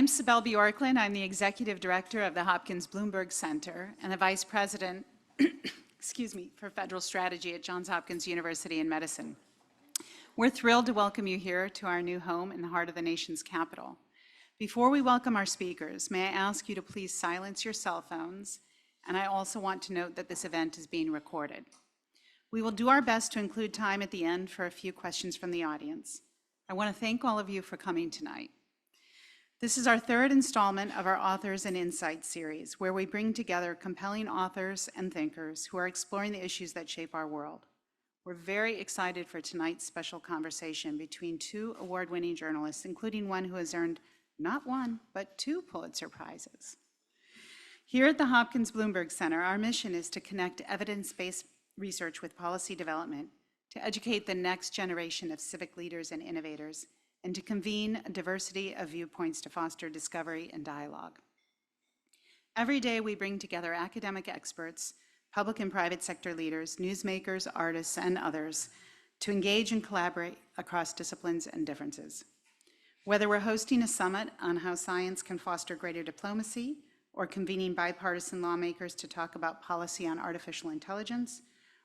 I'm Sibel Bjorklund. I'm the Executive Director of the Hopkins Bloomberg Center and the Vice President, for Federal Strategy at Johns Hopkins University in Medicine. We're thrilled to welcome you here to our new home in the heart of the nation's capital. Before we welcome our speakers, may I ask you to please silence your cell phones, and I also want to note that this event is being recorded. We will do our best to include time at the end for a few questions from the audience. I want to thank all of you for coming tonight. This is our third installment of our Authors and Insights series, where we bring together compelling authors and thinkers who are exploring the issues that shape our world. We're very excited for tonight's special conversation between two award-winning journalists, including one who has earned not one, but 2 Pulitzer Prizes. Here at the Hopkins Bloomberg Center, our mission is to connect evidence-based research with policy development, to educate the next generation of civic leaders and innovators, and to convene a diversity of viewpoints to foster discovery and dialogue. Every day we bring together academic experts, public and private sector leaders, newsmakers, artists, and others to engage and collaborate across disciplines and differences. Whether we're hosting a summit on how science can foster greater diplomacy, or convening bipartisan lawmakers to talk about policy on artificial intelligence,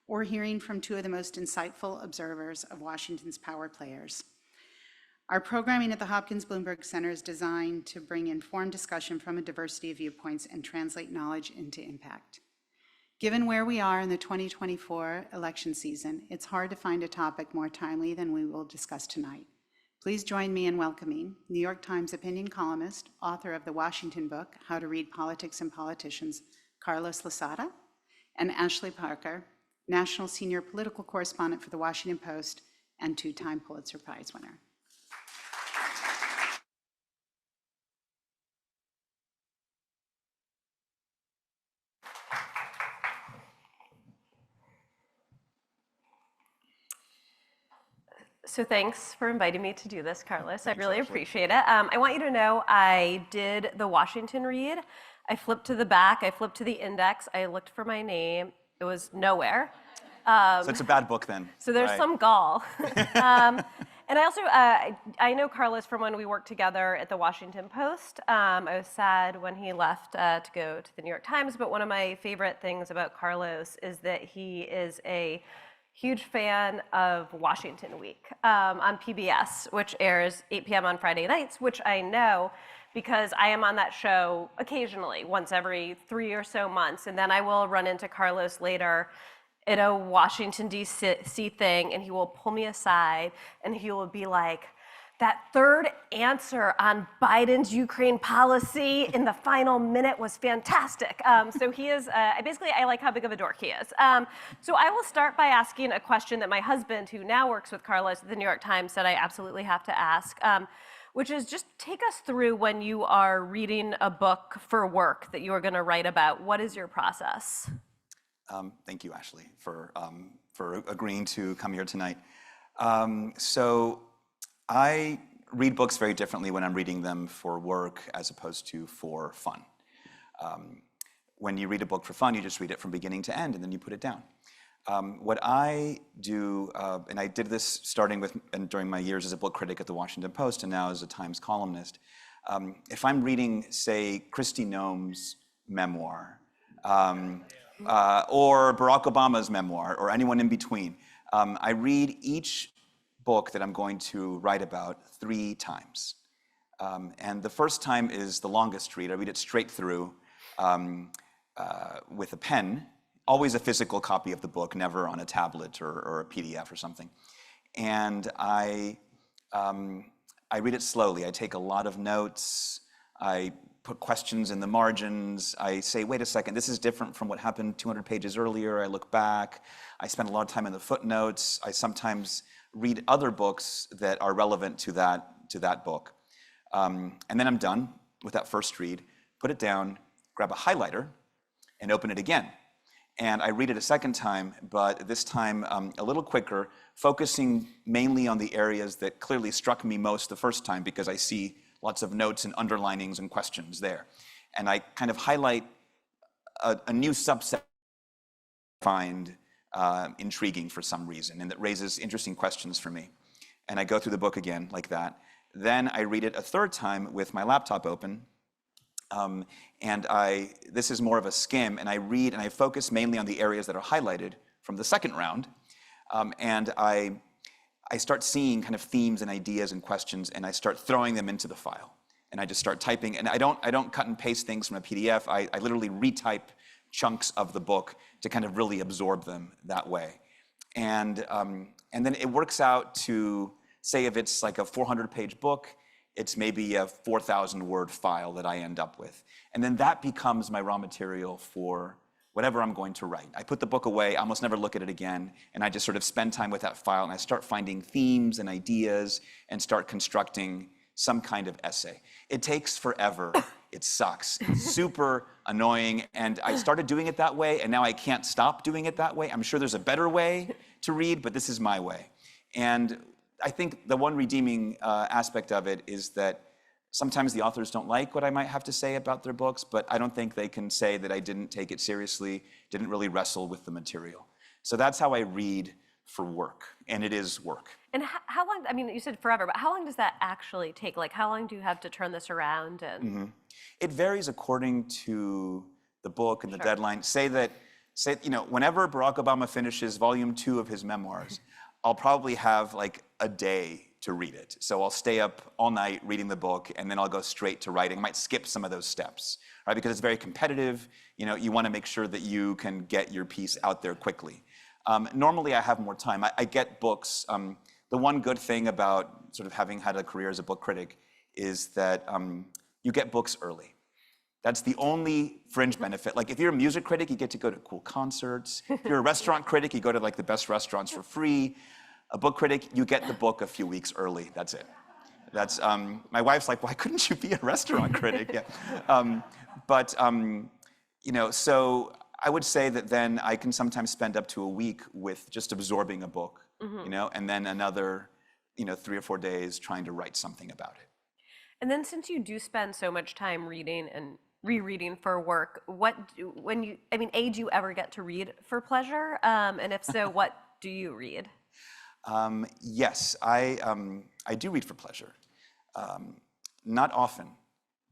or hearing from 2 of the most insightful observers of Washington's power players. Our programming at the Hopkins Bloomberg Center is designed to bring informed discussion from a diversity of viewpoints and translate knowledge into impact. Given where we are in the 2024 election season, it's hard to find a topic more timely than we will discuss tonight. Please join me in welcoming New York Times opinion columnist, author of the Washington book, How to Read Politics and Politicians, Carlos Lozada, and Ashley Parker, national senior political correspondent for the Washington Post and 2-time Pulitzer Prize winner. So thanks for inviting me to do this, Carlos. I really appreciate it. I want you to know I did the Washington read. I flipped to the back, I flipped to the index, I looked for my name. It was nowhere. So it's a bad book then. So there's some gall. And I also, I know Carlos from when we worked together at the Washington Post. I was sad when he left to go to the New York Times, but one of my favorite things about Carlos is that he is a huge fan of Washington Week on PBS, which airs 8 p.m. on Friday nights, which I know because I am on that show occasionally, once every 3 or so months. And then I will run into Carlos later at a Washington, D.C. thing, and he will pull me aside, and he will be like, that third answer on Biden's Ukraine policy in the final minute was fantastic. So he is, I like how big of a dork he is. So I will start by asking a question that my husband, who now works with Carlos at the New York Times, said I absolutely have to ask, which is just take us through when you are reading a book for work that you are gonna write about. What is your process? Thank you, Ashley, for agreeing to come here tonight. So I read books very differently when I'm reading them for work as opposed to for fun. When you read a book for fun, you just read it from beginning to end and then you put it down. What I do, and I did this starting with and during my years as a book critic at the Washington Post and now as a Times columnist, if I'm reading, say, Kristi Noem's memoir, or Barack Obama's memoir, or anyone in between, I read each book that I'm going to write about 3 times. And the first time is the longest read. I read it straight through with a pen, always a physical copy of the book, never on a tablet or a PDF or something. And I read it slowly. I take a lot of notes. I put questions in the margins. I say, wait a second, this is different from what happened 200 pages earlier. I look back. I spend a lot of time in the footnotes. I sometimes read other books that are relevant to that book. And then I'm done with that first read, put it down, grab a highlighter, and open it again. And I read it a second time, but this time a little quicker, focusing mainly on the areas that clearly struck me most the first time because I see lots of notes and underlinings and questions there. And I kind of highlight a new subset I find intriguing for some reason and that raises interesting questions for me. And I go through the book again like that. Then I read it a third time with my laptop open. This is more of a skim, and I read and I focus mainly on the areas that are highlighted from the second round. And I start seeing kind of themes and ideas and questions, and I start throwing them into the file. And I just start typing, and I don't cut and paste things from a PDF. I literally retype chunks of the book to kind of really absorb them that way. And then it works out to, say if it's like a 400-page book, it's maybe a 4,000-word file that I end up with. And then that becomes my raw material for whatever I'm going to write. I put the book away, I almost never look at it again, and I just sort of spend time with that file, and I start finding themes and ideas and start constructing some kind of essay. It takes forever. It sucks. It's super annoying, and I started doing it that way, and now I can't stop doing it that way. I'm sure there's a better way to read, but this is my way. And I think the one redeeming aspect of it is that sometimes the authors don't like what I might have to say about their books, but I don't think they can say that I didn't take it seriously, didn't really wrestle with the material. So that's how I read for work, and it is work. And how long, I mean, you said forever, but how long does that actually take? Like, how long do you have to turn this around? And It varies according to the book and the deadline. Say, whenever Barack Obama finishes volume 2 of his memoirs, I'll probably have like a day to read it. So I'll stay up all night reading the book, and then I'll go straight to writing. I might skip some of those steps, right? Because it's very competitive. You want to make sure that you can get your piece out there quickly. Normally I have more time. I get books. The one good thing about sort of having had a career as a book critic is that you get books early. That's the only fringe benefit. Like if you're a music critic, you get to go to cool concerts. If you're a restaurant critic, you go to like the best restaurants for free. A book critic, you get the book a few weeks early. That's it. That's my wife's like, why couldn't you be a restaurant critic? Yeah. So I would say that then I can sometimes spend up to a week with just absorbing a book, and then another, 3 or 4 days trying to write something about it. And then since you do spend so much time reading and rereading for work, A, do you ever get to read for pleasure? And if so, what do you read? Yes, I do read for pleasure. Not often,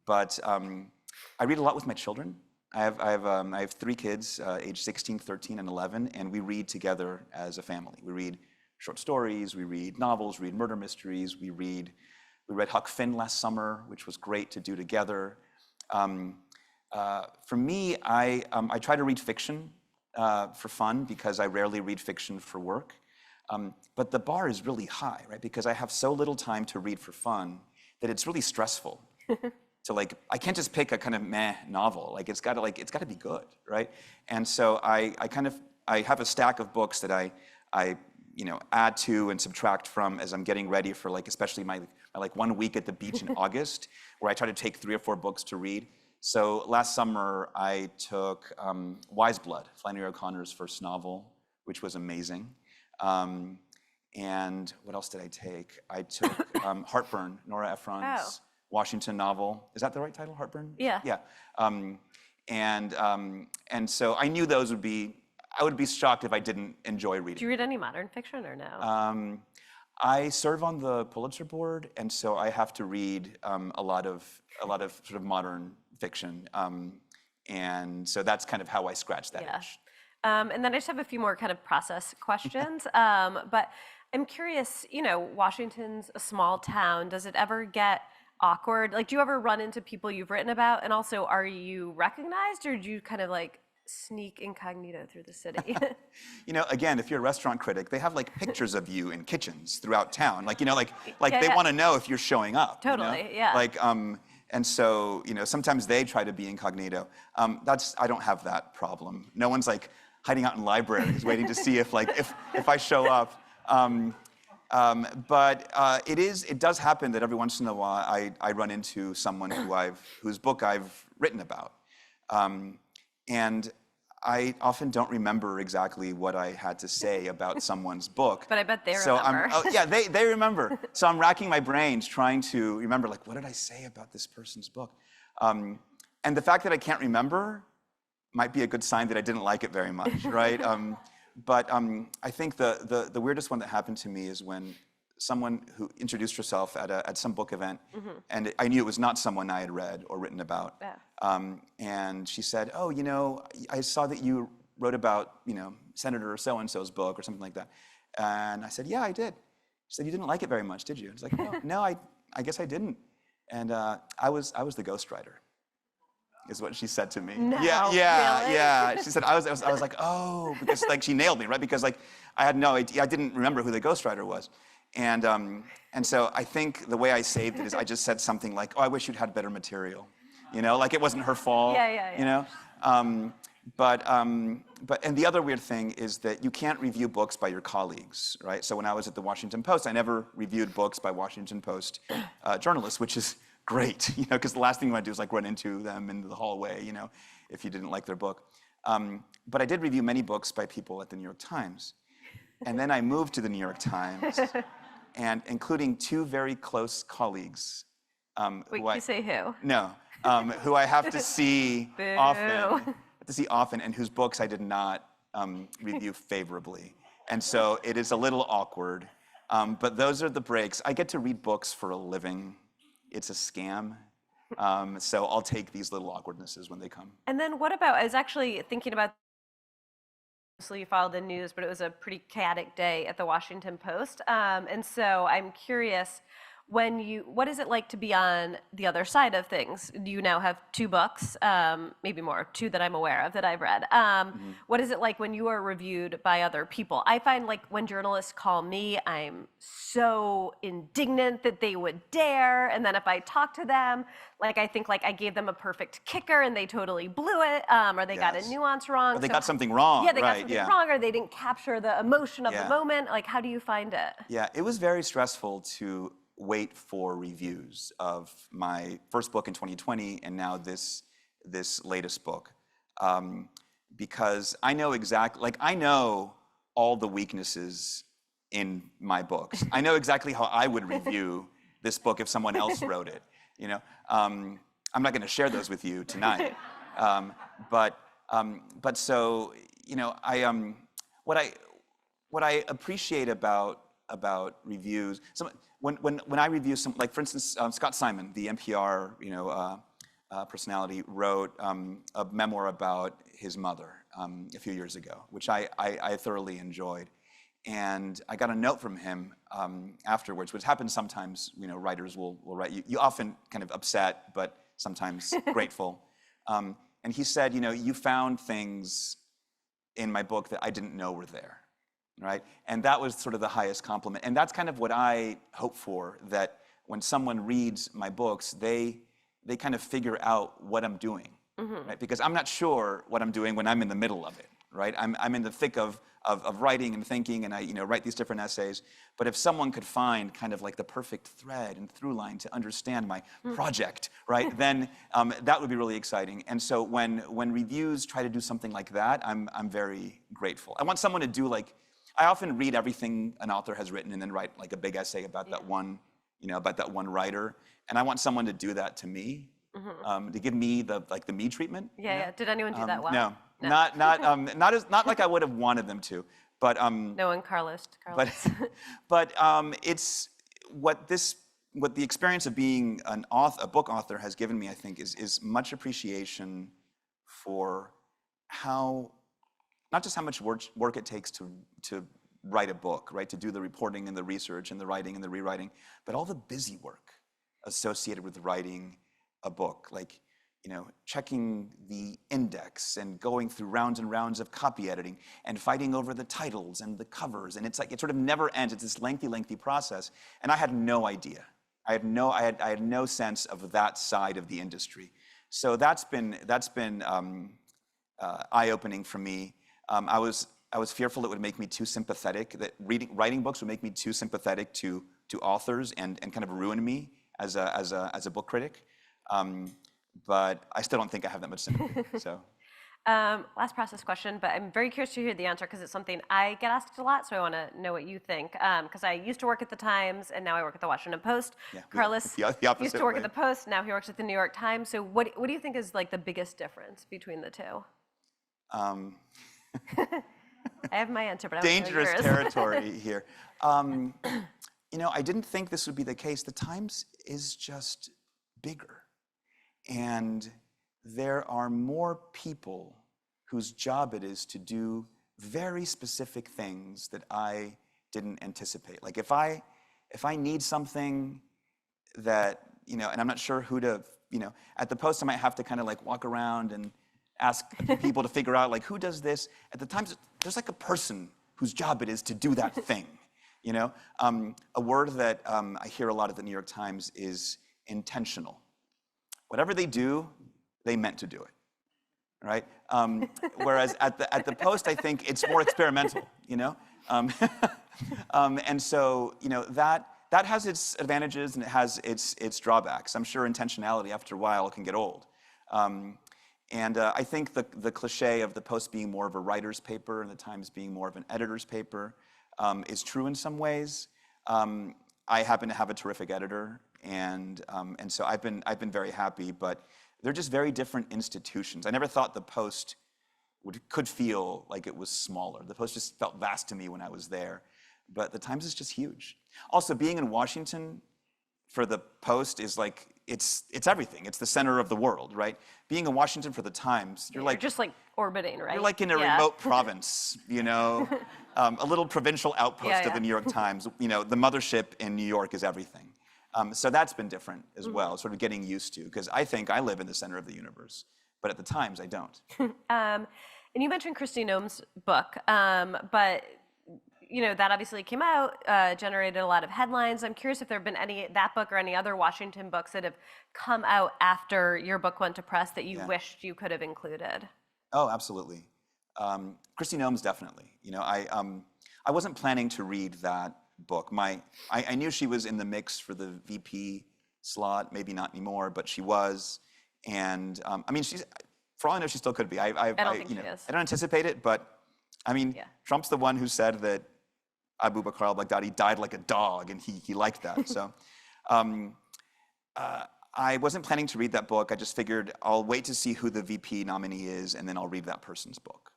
but I read a lot with my children. I have 3 kids, age 16, 13, and 11, and we read together as a family. We read short stories, we read novels, read murder mysteries, we read Huck Finn last summer, which was great to do together. For me, I try to read fiction for fun because I rarely read fiction for work. But the bar is really high, right? Because I have so little time to read for fun that it's really stressful. So I can't just pick a kind of meh novel. Like it's got to be good, right? And so I have a stack of books that I add to and subtract from as I'm getting ready for especially my 1 week at the beach in August, where I try to take 3 or 4 books to read. So last summer I took Wise Blood, Flannery O'Connor's first novel, which was amazing. And what else did I take? I took Heartburn, Nora Ephron's Washington novel. Is that the right title, Heartburn? Yeah. Yeah. And so I knew those I would be shocked if I didn't enjoy reading. Do you read any modern fiction or no? I serve on the Pulitzer board, and so I have to read a lot of sort of modern fiction. And so that's kind of how I scratch that itch. And then I just have a few more kind of process questions. But I'm curious, Washington's a small town. Does it ever get awkward? Like, do you ever run into people you've written about? And also, are you recognized, or do you kind of sneak incognito through the city? Again, if you're a restaurant critic, they have pictures of you in kitchens throughout town. They want to know if you're showing up. Totally, yeah. And so, sometimes they try to be incognito. I don't have that problem. No one's hiding out in libraries waiting to see if I show up. But it does happen that every once in a while I run into someone whose book I've written about. And I often don't remember exactly what I had to say about someone's book. But I bet they remember. They remember. So I'm racking my brains trying to remember, what did I say about this person's book? And the fact that I can't remember might be a good sign that I didn't like it very much, right? But I think the weirdest one that happened to me is when someone who introduced herself at some book event, and I knew it was not someone I had read or written about. Yeah. And she said, "Oh, I saw that you wrote about, Senator so-and-so's book or something like that." And I said, "Yeah, I did." She said, "You didn't like it very much, did you?" I was like, "No, I guess I didn't." And I was the ghostwriter, is what she said to me. No, yeah, really? yeah. She said, I was like, oh, because like she nailed me, right? Because like I had no idea, I didn't remember who the ghostwriter was. And so I think the way I saved it is I just said something like, "Oh, I wish you'd had better material." Like it wasn't her fault. Yeah. And the other weird thing is that you can't review books by your colleagues, right? So when I was at the Washington Post, I never reviewed books by Washington Post journalists, which is great, because the last thing you want to do is like run into them in the hallway, if you didn't like their book. But I did review many books by people at the New York Times. And then I moved to the New York Times, and including two very close colleagues. Wait, you say who? No, who I have to see Boo. often, and whose books I did not review favorably. And so it is a little awkward, but those are the breaks. I get to read books for a living. It's a scam, so I'll take these little awkwardnesses when they come. And then what about, I was actually thinking about, mostly you followed the news, but it was a pretty chaotic day at the Washington Post. And so I'm curious, what is it like to be on the other side of things? You now have 2 books, maybe more, 2 that I'm aware of that I've read. What is it like when you are reviewed by other people? I find like when journalists call me, I'm so indignant that they would dare. And then if I talk to them, like I think like I gave them a perfect kicker and they totally blew it, or they got a nuance wrong. Or they got something wrong. Yeah, they got something wrong, or they didn't capture the emotion of the moment. Like, how do you find it? Yeah, it was very stressful to wait for reviews of my first book in 2020 and now this latest book, because I know all the weaknesses in my books. I know exactly how I would review this book if someone else wrote it. I'm not going to share those with you tonight, but so what I appreciate about reviews. When I review some, like for instance, Scott Simon, the NPR personality, wrote a memoir about his mother a few years ago, which I thoroughly enjoyed. And I got a note from him afterwards, which happens sometimes. Writers will write you. You often kind of upset, but sometimes grateful. And he said, you found things in my book that I didn't know were there. Right? And that was sort of the highest compliment. And that's kind of what I hope for, that when someone reads my books, they kind of figure out what I'm doing, right? Because I'm not sure what I'm doing when I'm in the middle of it, right? I'm in the thick of writing and thinking, and I write these different essays. But if someone could find kind of like the perfect thread and through line to understand my project, right? Then that would be really exciting. And so when reviews try to do something like that, I'm very grateful. I want someone to do like, I often read everything an author has written and then write like a big essay about that one, about that one writer. And I want someone to do that to me, to give me the me treatment. Yeah. Did anyone do that well? No. Not like I would have wanted them to, but no one, Carlos. But it's what the experience of being a book author has given me, I think, is much appreciation for how, not just how much work it takes to write a book, right? To do the reporting and the research and the writing and the rewriting, but all the busy work associated with writing a book, like checking the index and going through rounds and rounds of copy editing and fighting over the titles and the covers, and it's like it sort of never ends. It's this lengthy process, and I had no idea. I had no sense of that side of the industry. So that's been eye-opening for me. I was fearful it would make me too sympathetic, that writing books would make me too sympathetic to authors and kind of ruin me as a book critic. But I still don't think I have that much sympathy. So. Last process question, but I'm very curious to hear the answer because it's something I get asked a lot, so I want to know what you think. Because I used to work at the Times, and now I work at the Washington Post. Yeah, Carlos the used to work at the Post, now he works at the New York Times. So what do you think is like the biggest difference between the two? I have my answer, but I want to know yours. Dangerous territory here. I didn't think this would be the case. The Times is just bigger. And there are more people whose job it is to do very specific things that I didn't anticipate. Like if I need something that, and I'm not sure who to, at the Post I might have to kind of like walk around and ask people to figure out like who does this. At the Times, there's like a person whose job it is to do that thing. A word that I hear a lot at the New York Times is intentional. Whatever they do, they meant to do it, right? Whereas at the Post, I think it's more experimental, and so that has its advantages and it has its drawbacks. I'm sure intentionality after a while can get old. And I think the cliche of the Post being more of a writer's paper and the Times being more of an editor's paper is true in some ways. I happen to have a terrific editor, and so I've been very happy. But they're just very different institutions. I never thought the Post could feel like it was smaller. The Post just felt vast to me when I was there. But the Times is just huge. Also, being in Washington for the Post is like, it's everything. It's the center of the world, right? Being in Washington for the Times, you're just like orbiting, right? You're like in a remote province, a little provincial outpost of the New York Times. The mothership in New York is everything. So that's been different as well, sort of getting used to, because I think I live in the center of the universe, but at the Times I don't. And you mentioned Kristi Noem's book, but that obviously came out, generated a lot of headlines. I'm curious if there have been that book or any other Washington books that have come out after your book went to press that you wished you could have included. Oh, absolutely. Kristi Noem's definitely. I wasn't planning to read that book. I knew she was in the mix for the VP slot, maybe not anymore, but she was. And she's, for all I know, she still could be. I don't think she is. I don't anticipate it, but Trump's the one who said that Abu Bakr al-Baghdadi died like a dog, and he liked that. So I wasn't planning to read that book. I just figured I'll wait to see who the VP nominee is, and then I'll read that person's book.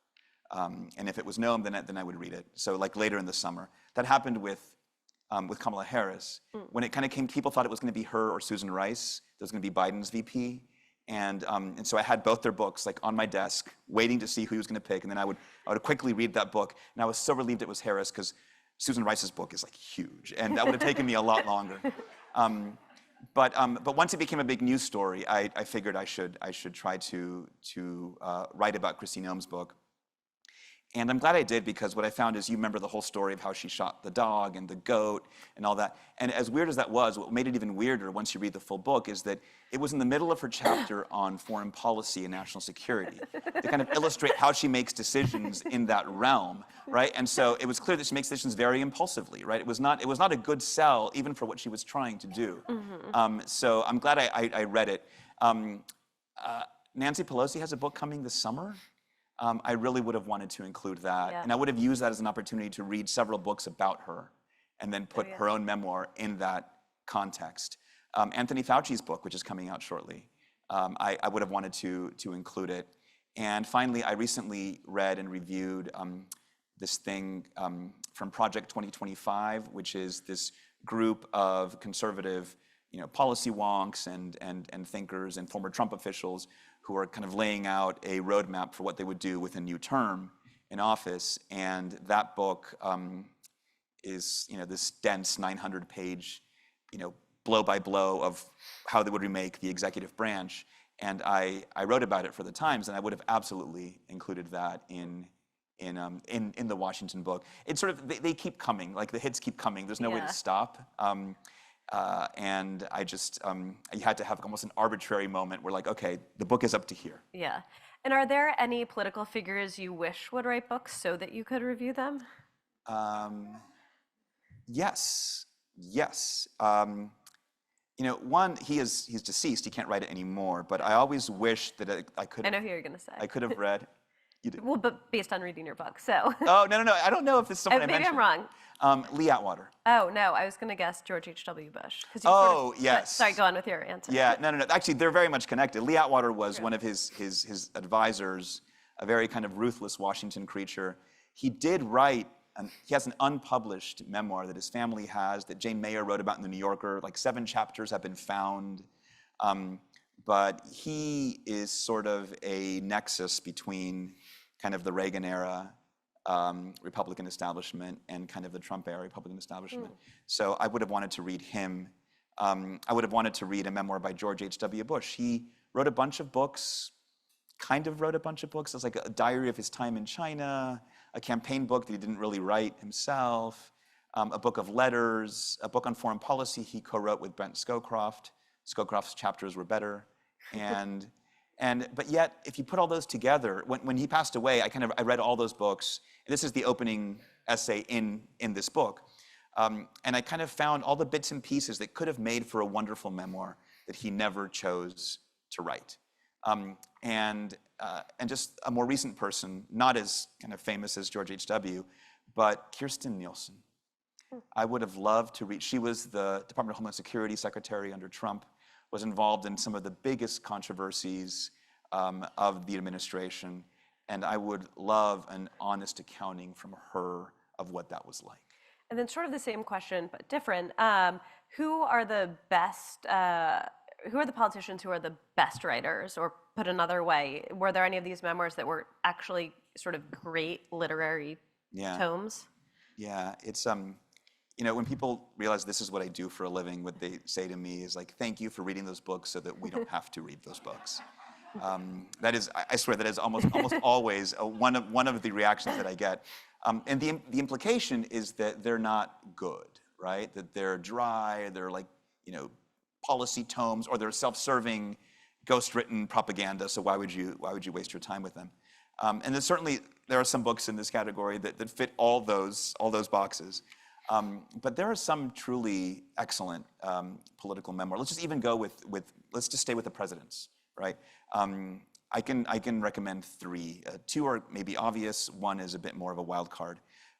And if it was Noem, then I would read it. So like later in the summer. That happened with Kamala Harris. When it kind of came, people thought it was going to be her or Susan Rice that was going to be Biden's VP. And so I had both their books like on my desk, waiting to see who he was going to pick. And then I would quickly read that book. And I was so relieved it was Harris, because Susan Rice's book is like huge, and that would have taken me a lot longer. But once it became a big news story, I figured I should try to write about Kristi Noem's book. And I'm glad I did, because what I found is, you remember the whole story of how she shot the dog and the goat and all that. And as weird as that was, what made it even weirder once you read the full book is that it was in the middle of her chapter on foreign policy and national security to kind of illustrate how she makes decisions in that realm, right? And so it was clear that she makes decisions very impulsively, right? It was not a good sell, even for what she was trying to do. So I'm glad I read it. Nancy Pelosi has a book coming this summer. I really would have wanted to include that. And I would have used that as an opportunity to read several books about her and then put her own memoir in that context. Anthony Fauci's book, which is coming out shortly, I would have wanted to include it. And finally, I recently read and reviewed this thing from Project 2025, which is this group of conservative policy wonks and thinkers and former Trump officials who are kind of laying out a roadmap for what they would do with a new term in office. And that book is this dense 900-page blow by blow of how they would remake the executive branch. And I wrote about it for the Times, and I would have absolutely included that in the Washington book. It's sort of, they keep coming, like the hits keep coming. There's no way to stop. And I just, you had to have almost an arbitrary moment where like, okay, the book is up to here. Yeah. And are there any political figures you wish would write books so that you could review them? Yes. One, he's deceased, he can't write it anymore, but I always wish that I could have. I know who you're going to say. I could have read. You did. Well, but based on reading your book, so. Oh, no. I don't know if this is someone I maybe mentioned. I'm wrong. Lee Atwater. Oh, no, I was going to guess George H.W. Bush. Yes. Sorry, go on with your answer. Yeah, no. Actually, they're very much connected. Lee Atwater was one of his advisors, a very kind of ruthless Washington creature. He did write He has an unpublished memoir that his family has, that Jane Mayer wrote about in The New Yorker. Like 7 chapters have been found. But he is sort of a nexus between kind of the Reagan era Republican establishment and kind of the Trump era Republican establishment. So I would have wanted to read him. I would have wanted to read a memoir by George H.W. Bush. He wrote a bunch of books, kind of wrote a bunch of books. It was like a diary of his time in China, a campaign book that he didn't really write himself, a book of letters, a book on foreign policy he co-wrote with Brent Scowcroft. Scowcroft's chapters were better. But yet, if you put all those together, when he passed away, I read all those books. This is the opening essay in this book. And I kind of found all the bits and pieces that could have made for a wonderful memoir that he never chose to write. And just a more recent person, not as kind of famous as George H.W., but Kirstjen Nielsen. I would have loved to read. She was the Department of Homeland Security Secretary under Trump, was involved in some of the biggest controversies of the administration, and I would love an honest accounting from her of what that was like. And then sort of the same question, but different. Who are the best, who are the politicians who are the best writers? Or put another way, were there any of these memoirs that were actually sort of great literary tomes? Yeah, it's, you know, when people realize this is what I do for a living, what they say to me is like, thank you for reading those books so that we don't have to read those books. That is, I swear, that is almost always one of the reactions that I get. And the implication is that they're not good, right? That they're dry, they're like, you know, policy tomes, or they're self-serving, ghost-written propaganda. So why would you waste your time with them? And then certainly there are some books in this category that fit all those boxes. But there are some truly excellent political memoirs. Let's just even go with let's just stay with the presidents, right? I can recommend 3. 2 are maybe obvious. 1 is a bit more of a wild card.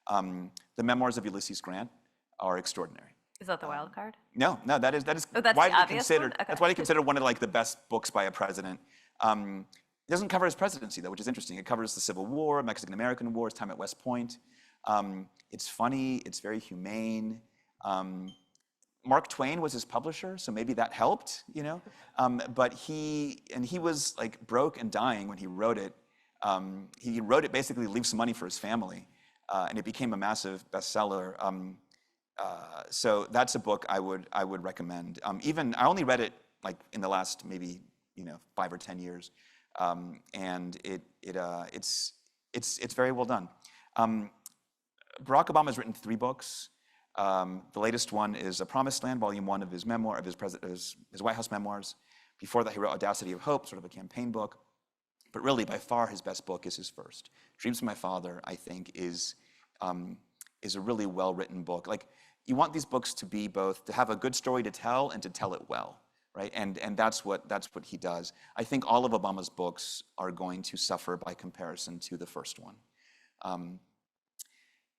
The memoirs of Ulysses Grant are extraordinary. Is that the wild card? No, that is Oh, that's widely the obvious considered. one? Okay. That's widely considered one of like the best books by a president. It doesn't cover his presidency though, which is interesting. It covers the Civil War, Mexican-American War, his time at West Point. It's funny. It's very humane. Mark Twain was his publisher, so maybe that helped, you know. But he was like broke and dying when he wrote it. He wrote it basically to leave some money for his family, and it became a massive bestseller. So that's a book I would recommend. Even I only read it like in the last maybe 5 or 10 years, and it's very well done. Barack Obama has written 3 books. The latest one is A Promised Land, Volume 1 of his memoir, of his White House memoirs. Before that, he wrote Audacity of Hope, sort of a campaign book. But really, by far, his best book is his first. Dreams of My Father, I think, is a really well-written book. Like, you want these books to be both, to have a good story to tell and to tell it well, right? And that's what he does. I think all of Obama's books are going to suffer by comparison to the first one.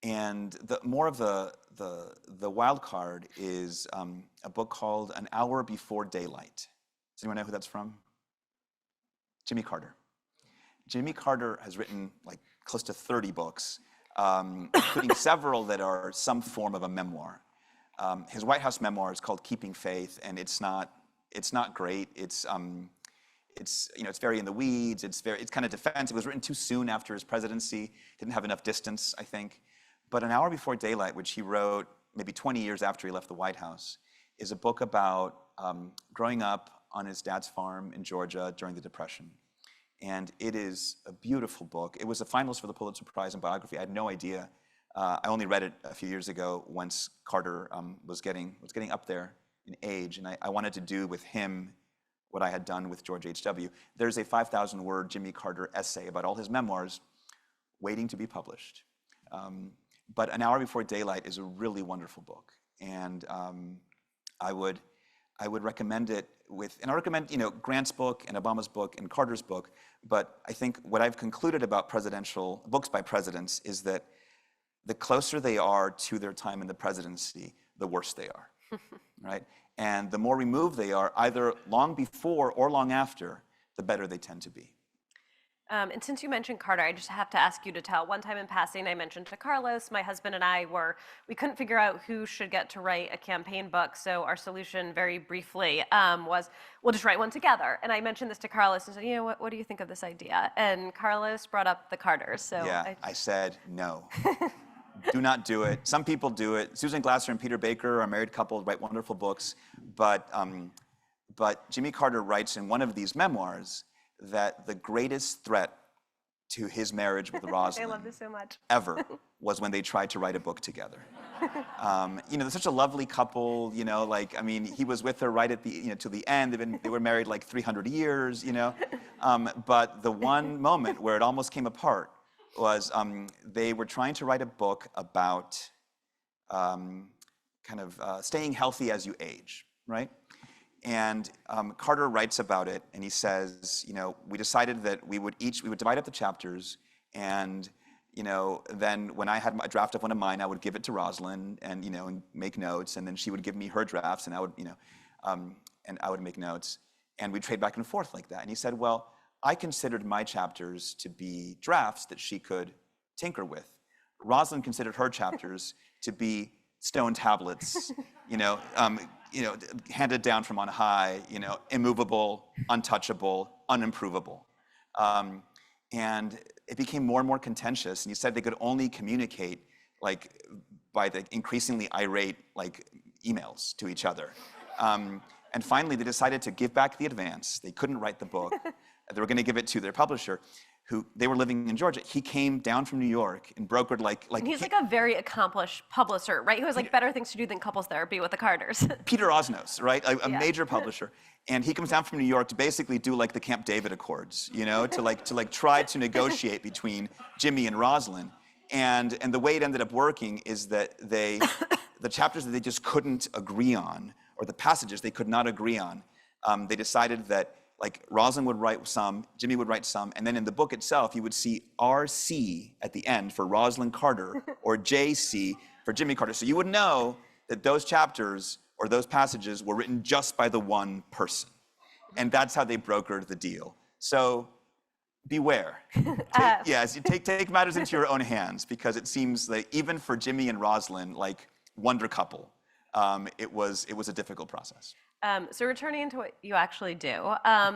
And more of the wild card is a book called An Hour Before Daylight. Does anyone know who that's from? Jimmy Carter. Jimmy Carter has written like close to 30 books, including several that are some form of a memoir. His White House memoir is called Keeping Faith, and it's not great. It's very in the weeds. It's kind of defensive. It was written too soon after his presidency. Didn't have enough distance, I think. But An Hour Before Daylight, which he wrote maybe 20 years after he left the White House, is a book about growing up on his dad's farm in Georgia during the Depression. And it is a beautiful book. It was a finalist for the Pulitzer Prize in biography. I had no idea. I only read it a few years ago once Carter was getting up there in age, and I wanted to do with him what I had done with George H.W. There's a 5,000-word Jimmy Carter essay about all his memoirs waiting to be published. But An Hour Before Daylight is a really wonderful book, and I would recommend it and I recommend Grant's book and Obama's book and Carter's book. But I think what I've concluded about presidential books by presidents is that the closer they are to their time in the presidency, the worse they are, right? And the more removed they are, either long before or long after, the better they tend to be. And since you mentioned Carter, I just have to ask you to tell. One time in passing, I mentioned to Carlos, my husband and I we couldn't figure out who should get to write a campaign book. So our solution, very briefly, was we'll just write one together. And I mentioned this to Carlos and said, what do you think of this idea? And Carlos brought up the Carters. So yeah, I said no. Do not do it. Some people do it. Susan Glasser and Peter Baker are a married couple, write wonderful books. But Jimmy Carter writes in one of these memoirs that the greatest threat to his marriage with Rosalind I love this so much. ever was when they tried to write a book together. They're such a lovely couple, he was with her right at the, to the end. They were married like 300 years, But the one moment where it almost came apart was they were trying to write a book about staying healthy as you age, right? And Carter writes about it, and he says, we decided that we would divide up the chapters, and then when I had a draft of one of mine, I would give it to Rosalind, and and make notes, and then she would give me her drafts, and I would and I would make notes, and we'd trade back and forth like that. And he said, well, I considered my chapters to be drafts that she could tinker with. Rosalind considered her chapters to be stone tablets, handed down from on high, immovable, untouchable, unimprovable. And it became more and more contentious. And he said they could only communicate by the increasingly irate emails to each other. And finally, they decided to give back the advance. They couldn't write the book. They were going to give it to their publisher, who they were living in Georgia. He came down from New York and brokered And he's a very accomplished publisher, right? Who has better things to do than couples therapy with the Carters. Peter Osnos, right? A major publisher. And he comes down from New York to basically do the Camp David Accords, to try to negotiate between Jimmy and Rosalind. And the way it ended up working is that the chapters that they just couldn't agree on, or the passages they could not agree on, they decided that Rosalind would write some, Jimmy would write some, and then in the book itself, you would see RC at the end for Rosalind Carter, or JC for Jimmy Carter. So you would know that those chapters or those passages were written just by the one person. And that's how they brokered the deal. So beware. Take matters into your own hands, because it seems like even for Jimmy and Rosalind, wonder couple, it was a difficult process. So returning to what you actually do,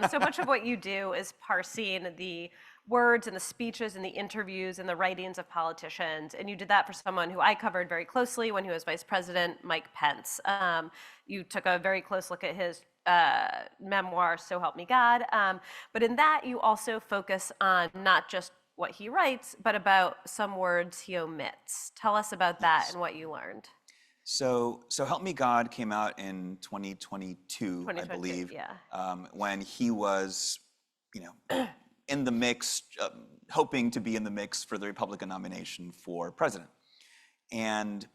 so much of what you do is parsing the words and the speeches and the interviews and the writings of politicians, and you did that for someone who I covered very closely when he was Vice President, Mike Pence. You took a very close look at his memoir, So Help Me God, but in that you also focus on not just what he writes, but about some words he omits. Tell us about that and what you learned. So Help Me God came out in 2022, I believe, when he was, in the mix, hoping to be in the mix for the Republican nomination for president. And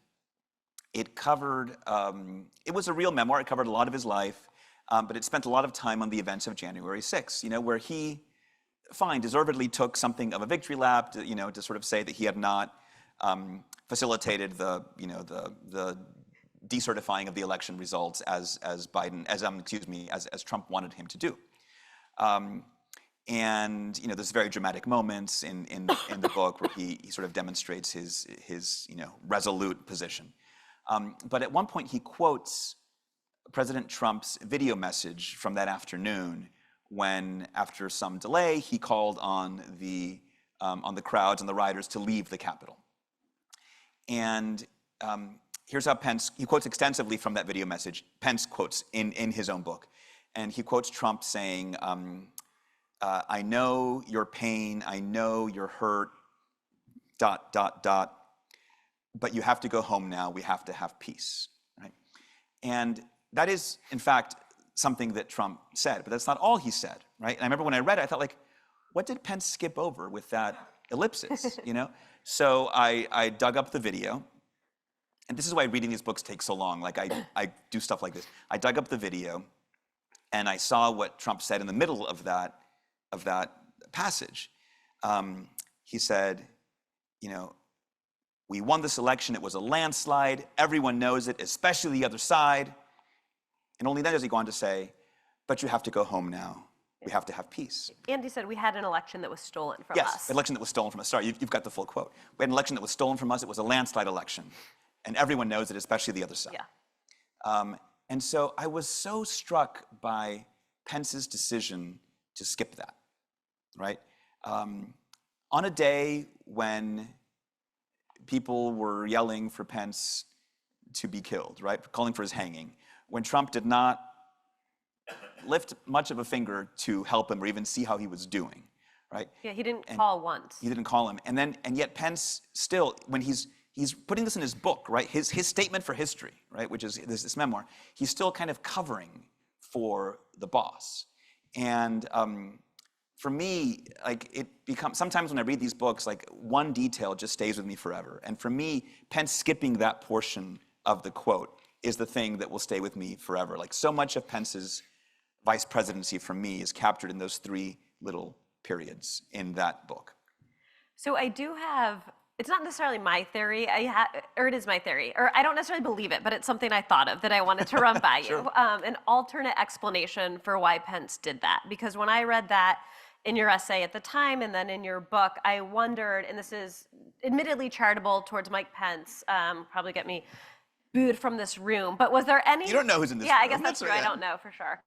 it covered, it was a real memoir. It covered a lot of his life, but it spent a lot of time on the events of January 6th, where he, deservedly took something of a victory lap, to sort of say that he had not facilitated the decertifying of the election results as Trump wanted him to do. And there's very dramatic moments in the book where he sort of demonstrates his resolute position. But at one point he quotes President Trump's video message from that afternoon, when after some delay he called on the crowds and the rioters to leave the Capitol. And here's how he quotes extensively from that video message. Pence quotes in his own book. And he quotes Trump saying, I know your pain, I know you're hurt, ... but you have to go home now, we have to have peace, right? And that is, in fact, something that Trump said, but that's not all he said, right? And I remember when I read it, I thought, what did Pence skip over with that ellipsis, So I dug up the video, and this is why reading these books takes so long. I do stuff like this. I dug up the video, and I saw what Trump said in the middle of that passage. He said, we won this election. It was a landslide. Everyone knows it, especially the other side. And only then does he go on to say, but you have to go home now. We have to have peace. Andy said we had an election that was stolen from Yes, us. an election that was stolen from us. Sorry, you've got the full quote. We had an election that was stolen from us. It was a landslide election. And everyone knows it, especially the other side. Yeah. And so I was so struck by Pence's decision to skip that, right? On a day when people were yelling for Pence to be killed, right? Calling for his hanging, when Trump did not lift much of a finger to help him or even see how he was doing, right? Yeah, he didn't call once. He didn't call him. And yet Pence still, when he's putting this in his book, right? His statement for history, right? Which is this memoir, he's still kind of covering for the boss. And for me, like it becomes, sometimes when I read these books, like one detail just stays with me forever. And for me, Pence skipping that portion of the quote is the thing that will stay with me forever. Like so much of Pence's vice presidency for me is captured in those three little periods in that book. So I do have, it's not necessarily my theory, or it is my theory, or I don't necessarily believe it, but it's something I thought of that I wanted to run by Sure. you. An alternate explanation for why Pence did that. Because when I read that in your essay at the time and then in your book, I wondered, and this is admittedly charitable towards Mike Pence, probably get me booed from this room, but was there any— You don't know who's in this Yeah, room. I guess that's true. right. I don't know for sure.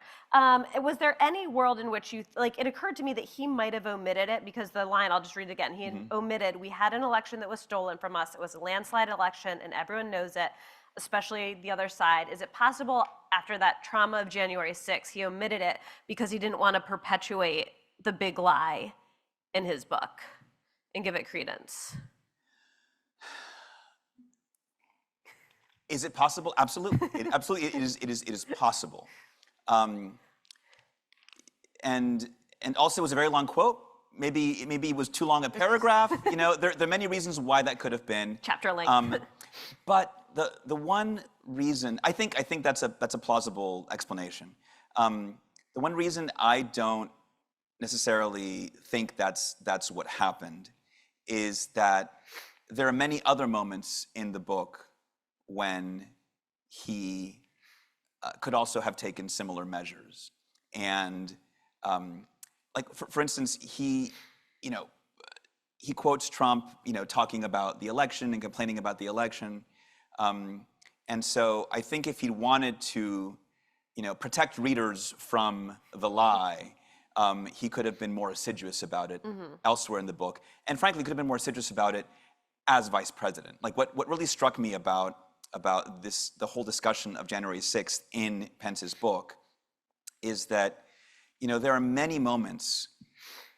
Was there any world in which you, like, it occurred to me that he might have omitted it because the line, I'll just read it again, he had omitted, we had an election that was stolen from us. It was a landslide election and everyone knows it, especially the other side. Is it possible after that trauma of January 6th, he omitted it because he didn't want to perpetuate the big lie in his book and give it credence? Is it possible? Absolutely. Absolutely, it is possible. And also it was a very long quote. Maybe it was too long a paragraph. You know, there are many reasons why that could have been. Chapter length. But the one reason, I think that's a plausible explanation. The one reason I don't necessarily think that's what happened is that there are many other moments in the book when he could also have taken similar measures. And like, for instance, he quotes Trump, talking about the election and complaining about the election. And so I think if he wanted to, protect readers from the lie, he could have been more assiduous about it elsewhere in the book. And frankly, could have been more assiduous about it as vice president. Like what really struck me about the whole discussion of January 6th in Pence's book is that, there are many moments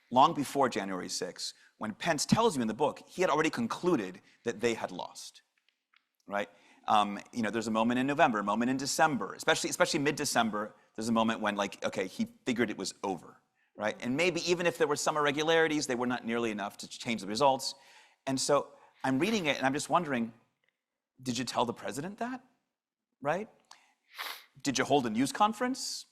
long before January 6th when Pence tells you in the book he had already concluded that they had lost, right? There's a moment in November, a moment in December, especially mid-December, there's a moment when he figured it was over, right? And maybe even if there were some irregularities, they were not nearly enough to change the results. And so I'm reading it and I'm just wondering, did you tell the president that, right? Did you hold a news conference?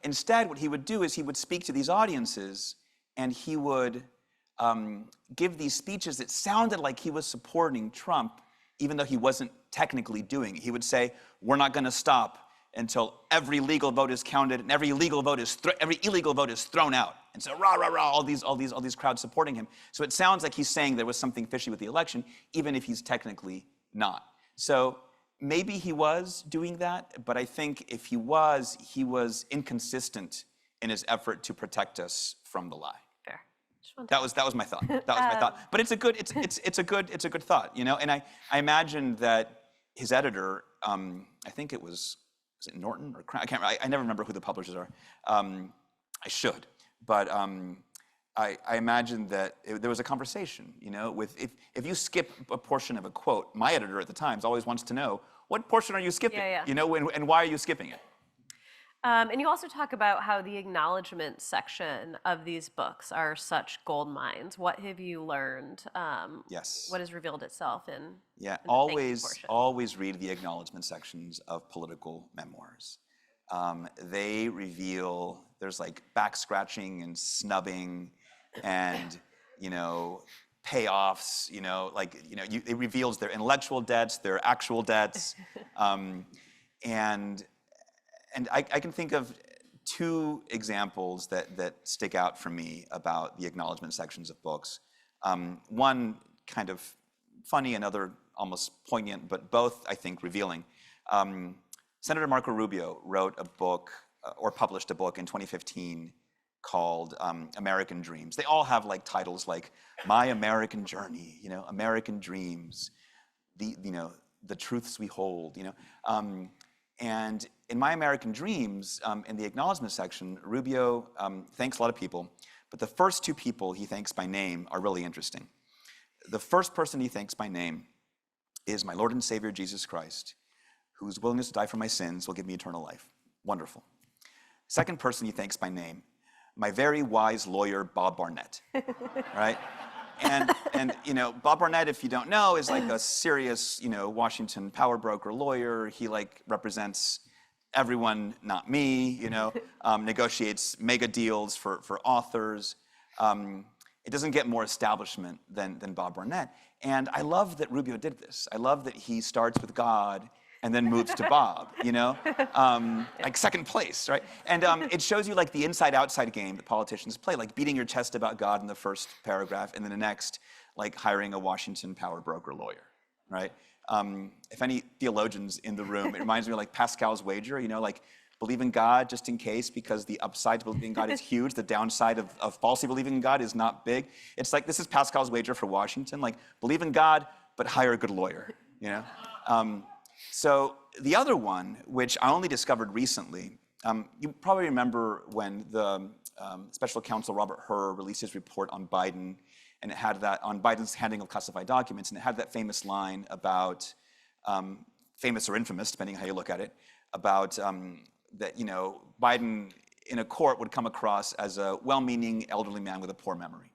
Instead, what he would do is he would speak to these audiences and he would give these speeches that sounded like he was supporting Trump, even though he wasn't technically doing it. He would say, we're not going to stop until every legal vote is counted and every illegal vote is thrown out. And so rah, rah, rah, all these crowds supporting him. So it sounds like he's saying there was something fishy with the election, even if he's technically not. So maybe he was doing that, but I think if he was inconsistent in his effort to protect us from the lie. Fair. That was my thought. That was my thought. But it's a good thought, And I imagine that his editor, I think it was it Norton or Crown? I never remember who the publishers are. I should, but I imagine that there was a conversation, with if you skip a portion of a quote, my editor at the Times always wants to know, what portion are you skipping? Yeah. And why are you skipping it? And you also talk about how the acknowledgement section of these books are such gold mines. What have you learned? Yes. What has revealed itself in Yeah, in the thank you portion? always read the acknowledgement sections of political memoirs. They reveal, there's like back scratching and snubbing and, payoffs, it reveals their intellectual debts, their actual debts. And I can think of two examples that stick out for me about the acknowledgement sections of books. One kind of funny, another almost poignant, but both, I think, revealing. Senator Marco Rubio wrote a book, or published a book in 2015 called American Dreams. They all have like titles like My American Journey, American Dreams, the truths we hold, And in My American Dreams, in the acknowledgement section, Rubio thanks a lot of people, but the first two people he thanks by name are really interesting. The first person he thanks by name is my Lord and Savior, Jesus Christ, whose willingness to die for my sins will give me eternal life. Wonderful. Second person he thanks by name, my very wise lawyer, Bob Barnett, right? And Bob Barnett, if you don't know, is like a serious, Washington power broker lawyer. He like represents everyone, not me, negotiates mega deals for authors. It doesn't get more establishment than Bob Barnett. And I love that Rubio did this. I love that he starts with God and then moves to Bob, like second place, right? And it shows you like the inside-outside game that politicians play, like beating your chest about God in the first paragraph, and then the next, like hiring a Washington power broker lawyer, right? If any theologians in the room, it reminds me of like Pascal's wager, like believe in God just in case, because the upside to believing in God is huge, the downside of falsely believing in God is not big. It's like, this is Pascal's wager for Washington, like believe in God, but hire a good lawyer, So the other one, which I only discovered recently, you probably remember when the special counsel Robert Hur released his report on Biden, and it had that on Biden's handling of classified documents, and it had that famous line about, famous or infamous, depending on how you look at it, about that Biden in a court would come across as a well-meaning elderly man with a poor memory.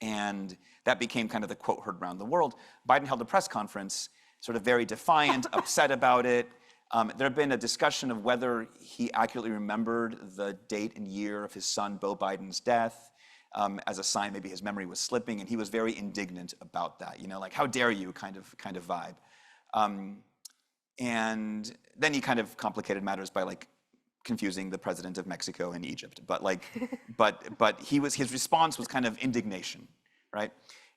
And that became kind of the quote heard around the world. Biden held a press conference, sort of very defiant, upset about it. There had been a discussion of whether he accurately remembered the date and year of his son, Beau Biden's death, as a sign maybe his memory was slipping, and he was very indignant about that, like, how dare you kind of vibe. And then he kind of complicated matters by like confusing the president of Mexico and Egypt. But like, but his response was kind of indignation, right?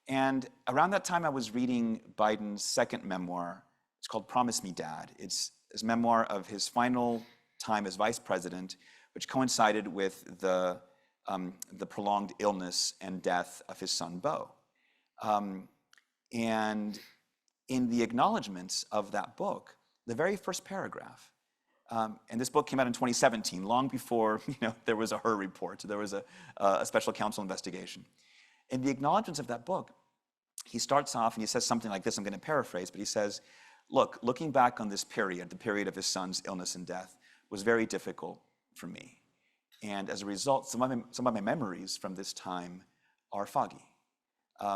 And around that time, I was reading Biden's second memoir. It's called Promise Me, Dad. It's his memoir of his final time as vice president, which coincided with the prolonged illness and death of his son, Beau. And in the acknowledgments of that book, the very first paragraph, and this book came out in 2017, long before there was a Hur report, there was a special counsel investigation. In the acknowledgments of that book, he starts off and he says something like this, I'm going to paraphrase, but he says, look, looking back on this period, the period of his son's illness and death, was very difficult for me. And as a result, some of my memories from this time are foggy.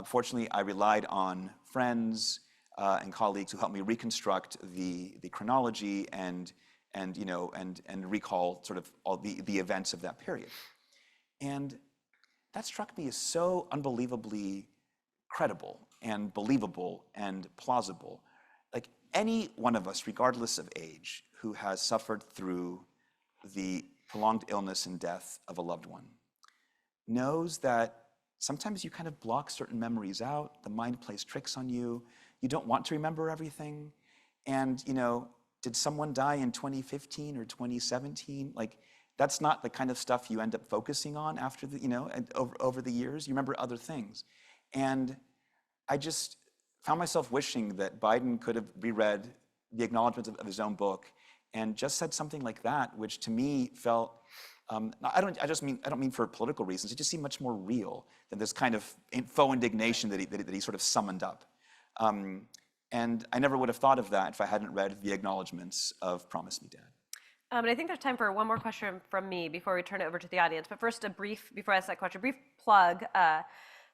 Fortunately, I relied on friends and colleagues who helped me reconstruct the chronology and recall sort of all the events of that period. And that struck me as so unbelievably credible and believable and plausible. Like any one of us, regardless of age, who has suffered through the prolonged illness and death of a loved one, knows that sometimes you kind of block certain memories out, the mind plays tricks on you, you don't want to remember everything, and did someone die in 2015 or 2017? Like, that's not the kind of stuff you end up focusing on after over the years. You remember other things. And I just found myself wishing that Biden could have reread the acknowledgments of his own book and just said something like that, which to me felt, I don't mean for political reasons, it just seemed much more real than this kind of faux indignation that he sort of summoned up. And I never would have thought of that if I hadn't read the acknowledgments of Promise Me, Dad. And I think there's time for one more question from me before we turn it over to the audience. But first, before I ask that question, a brief plug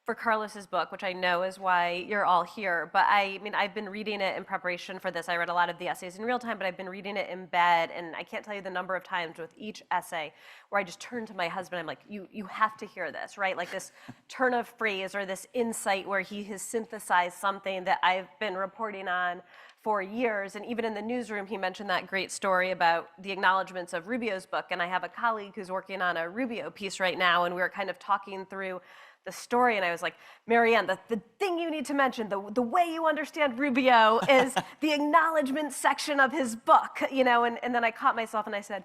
for Carlos's book, which I know is why you're all here. But I mean, I've been reading it in preparation for this. I read a lot of the essays in real time, but I've been reading it in bed. And I can't tell you the number of times with each essay where I just turn to my husband, I'm like, you have to hear this, right? Like this turn of phrase or this insight where he has synthesized something that I've been reporting on for years. And even in the newsroom, he mentioned that great story about the acknowledgments of Rubio's book. And I have a colleague who's working on a Rubio piece right now, and we were kind of talking through the story, and I was like, Marianne, the thing you need to mention, the way you understand Rubio is the acknowledgement section of his book, you know, and then I caught myself and I said,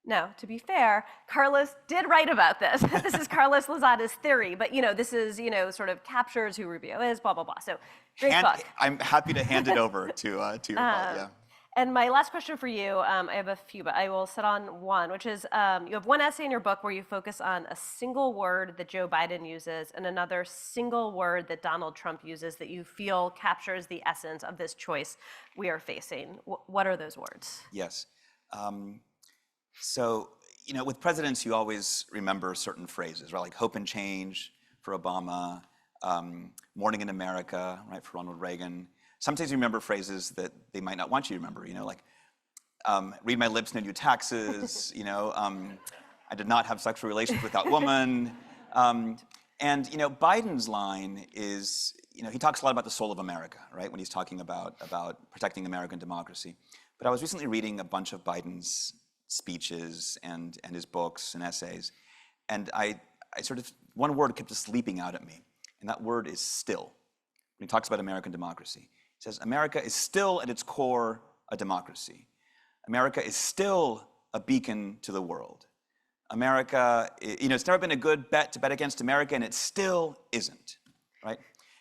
no, to be fair, Carlos did write about this. This is Carlos Lozada's theory, but, you know, this is, you know, sort of captures who Rubio is, blah, blah, blah. So, great book. I'm happy to hand it over to your book, yeah. And my last question for you, I have a few, but I will set on one, which is you have one essay in your book where you focus on a single word that Joe Biden uses and another single word that Donald Trump uses that you feel captures the essence of this choice we are facing. What are those words? Yes. So, you know, with presidents, you always remember certain phrases, right? Like hope and change for Obama, morning in America, right, for Ronald Reagan. Sometimes you remember phrases that they might not want you to remember, you know, like read my lips, no new taxes, you know, I did not have sexual relations with that woman. And, you know, Biden's line is, you know, he talks a lot about the soul of America, right, when he's talking about protecting American democracy. But I was recently reading a bunch of Biden's speeches and his books and essays, and I sort of, one word kept just leaping out at me, and that word is still. When he talks about American democracy, he says, America is still at its core a democracy. America is still a beacon to the world. America, you know, it's never been a good bet to bet against America, and it still isn't, right?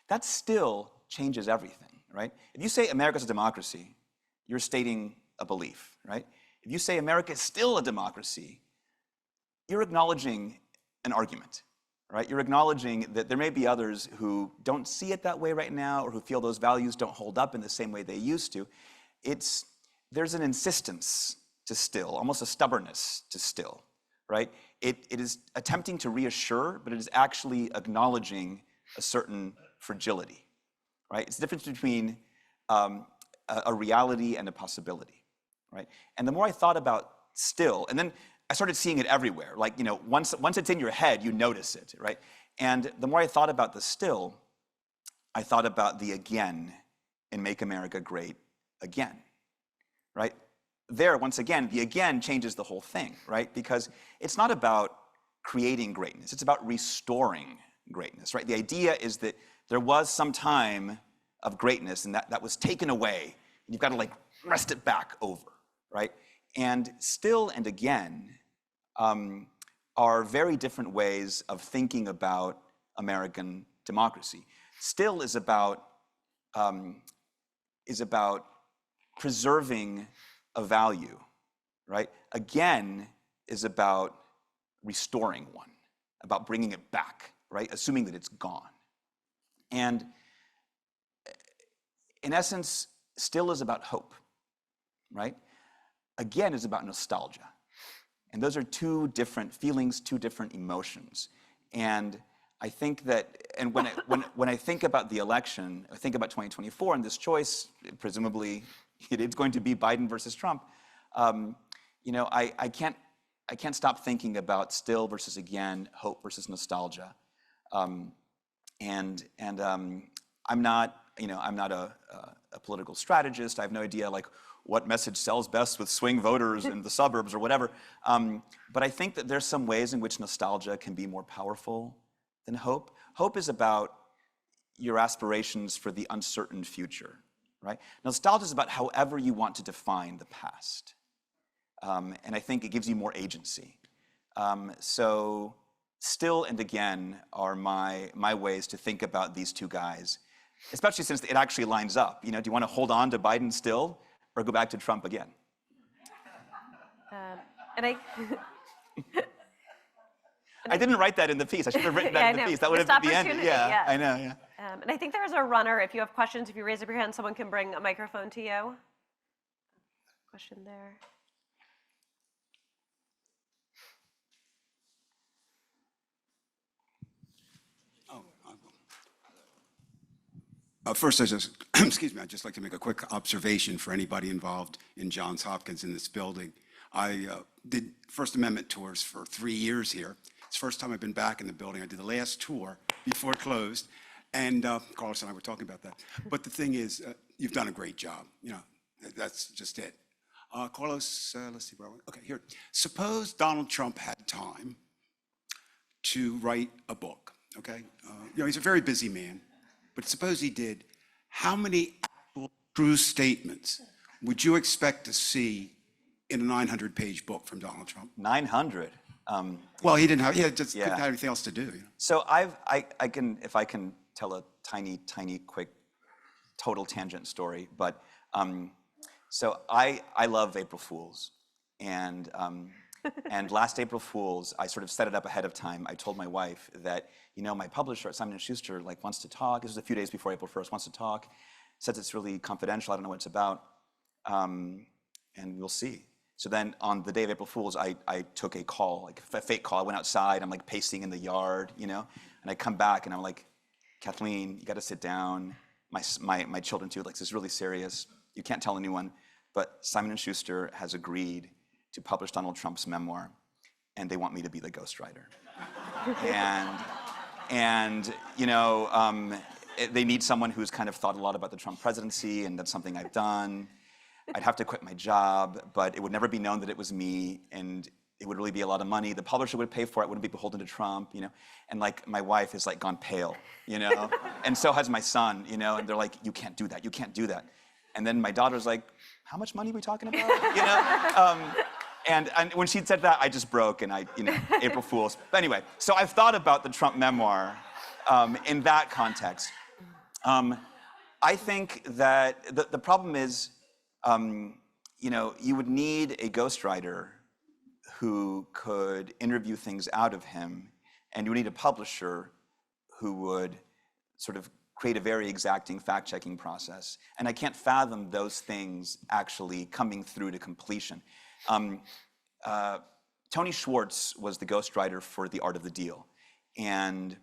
That still changes everything, right? If you say America's a democracy, you're stating a belief, right? If you say America is still a democracy, you're acknowledging an argument, right? You're acknowledging that there may be others who don't see it that way right now or who feel those values don't hold up in the same way they used to. There's an insistence to still, almost a stubbornness to still, right? It is attempting to reassure, but it is actually acknowledging a certain fragility, right? It's the difference between a reality and a possibility. Right? And the more I thought about still, and then I started seeing it everywhere. Like, you know, once it's in your head, you notice it, right? And the more I thought about the still, I thought about the again in Make America Great Again, right? There, once again, the again changes the whole thing, right? Because it's not about creating greatness, it's about restoring greatness, right? The idea is that there was some time of greatness and that was taken away. You've got to like wrest it back over. Right? And still and again are very different ways of thinking about American democracy. Still is about preserving a value, right? Again is about restoring one, about bringing it back, right? Assuming that it's gone. And in essence, still is about hope, right? Again is about nostalgia. And those are two different feelings, two different emotions. And I think that, and when I think about the election, I think about 2024 and this choice, presumably it's going to be Biden versus Trump, you know, I can't stop thinking about still versus again, hope versus nostalgia. I'm not, you know, I'm not a political strategist. I have no idea, like, what message sells best with swing voters in the suburbs or whatever. But I think that there's some ways in which nostalgia can be more powerful than hope. Hope is about your aspirations for the uncertain future, right? Nostalgia is about however you want to define the past. And I think it gives you more agency. So still and again are my ways to think about these two guys, especially since it actually lines up. You know, do you want to hold on to Biden still or go back to Trump again? I didn't write that in the piece. I should have written that in the piece. That would have been the end. Yeah, I know, yeah. And I think there's a runner. If you have questions, if you raise up your hand, someone can bring a microphone to you. Question there. First, I just, excuse me, I'd just like to make a quick observation for anybody involved in Johns Hopkins in this building. I did First Amendment tours for 3 years here. It's the first time I've been back in the building. I did the last tour before it closed, and Carlos and I were talking about that. But the thing is, you've done a great job. That's just it. Carlos, let's see where I went. Okay, here. Suppose Donald Trump had time to write a book, okay? He's a very busy man, but suppose he did. How many actual true statements would you expect to see in a 900-page book from Donald Trump? 900. Well, he didn't have, couldn't have anything else to do. So if I can tell a tiny, quick, total tangent story, but so I love April Fools, and last April Fools, I sort of set it up ahead of time. I told my wife that, my publisher at Simon & Schuster wants to talk. This was a few days before April 1st, wants to talk, says it's really confidential, I don't know what it's about, and we'll see. So then on the day of April Fools, I took a call, like a fake call. I went outside, I'm like pacing in the yard, and I come back and I'm like, Kathleen, you got to sit down. My children too, like, this is really serious. You can't tell anyone, but Simon & Schuster has agreed to publish Donald Trump's memoir, and they want me to be the ghostwriter. They need someone who's kind of thought a lot about the Trump presidency, and that's something I've done. I'd have to quit my job, but it would never be known that it was me, and it would really be a lot of money. The publisher would pay for it, wouldn't be beholden to Trump, and like my wife has like gone pale, and so has my son, and they're like, you can't do that, you can't do that. And then my daughter's like, how much money are we talking about, And when she said that, I just broke, and April Fools. But anyway, so I've thought about the Trump memoir in that context. I think that the problem is, you would need a ghostwriter who could interview things out of him, and you would need a publisher who would sort of create a very exacting fact-checking process. And I can't fathom those things actually coming through to completion. Tony Schwartz was the ghostwriter for The Art of the Deal. And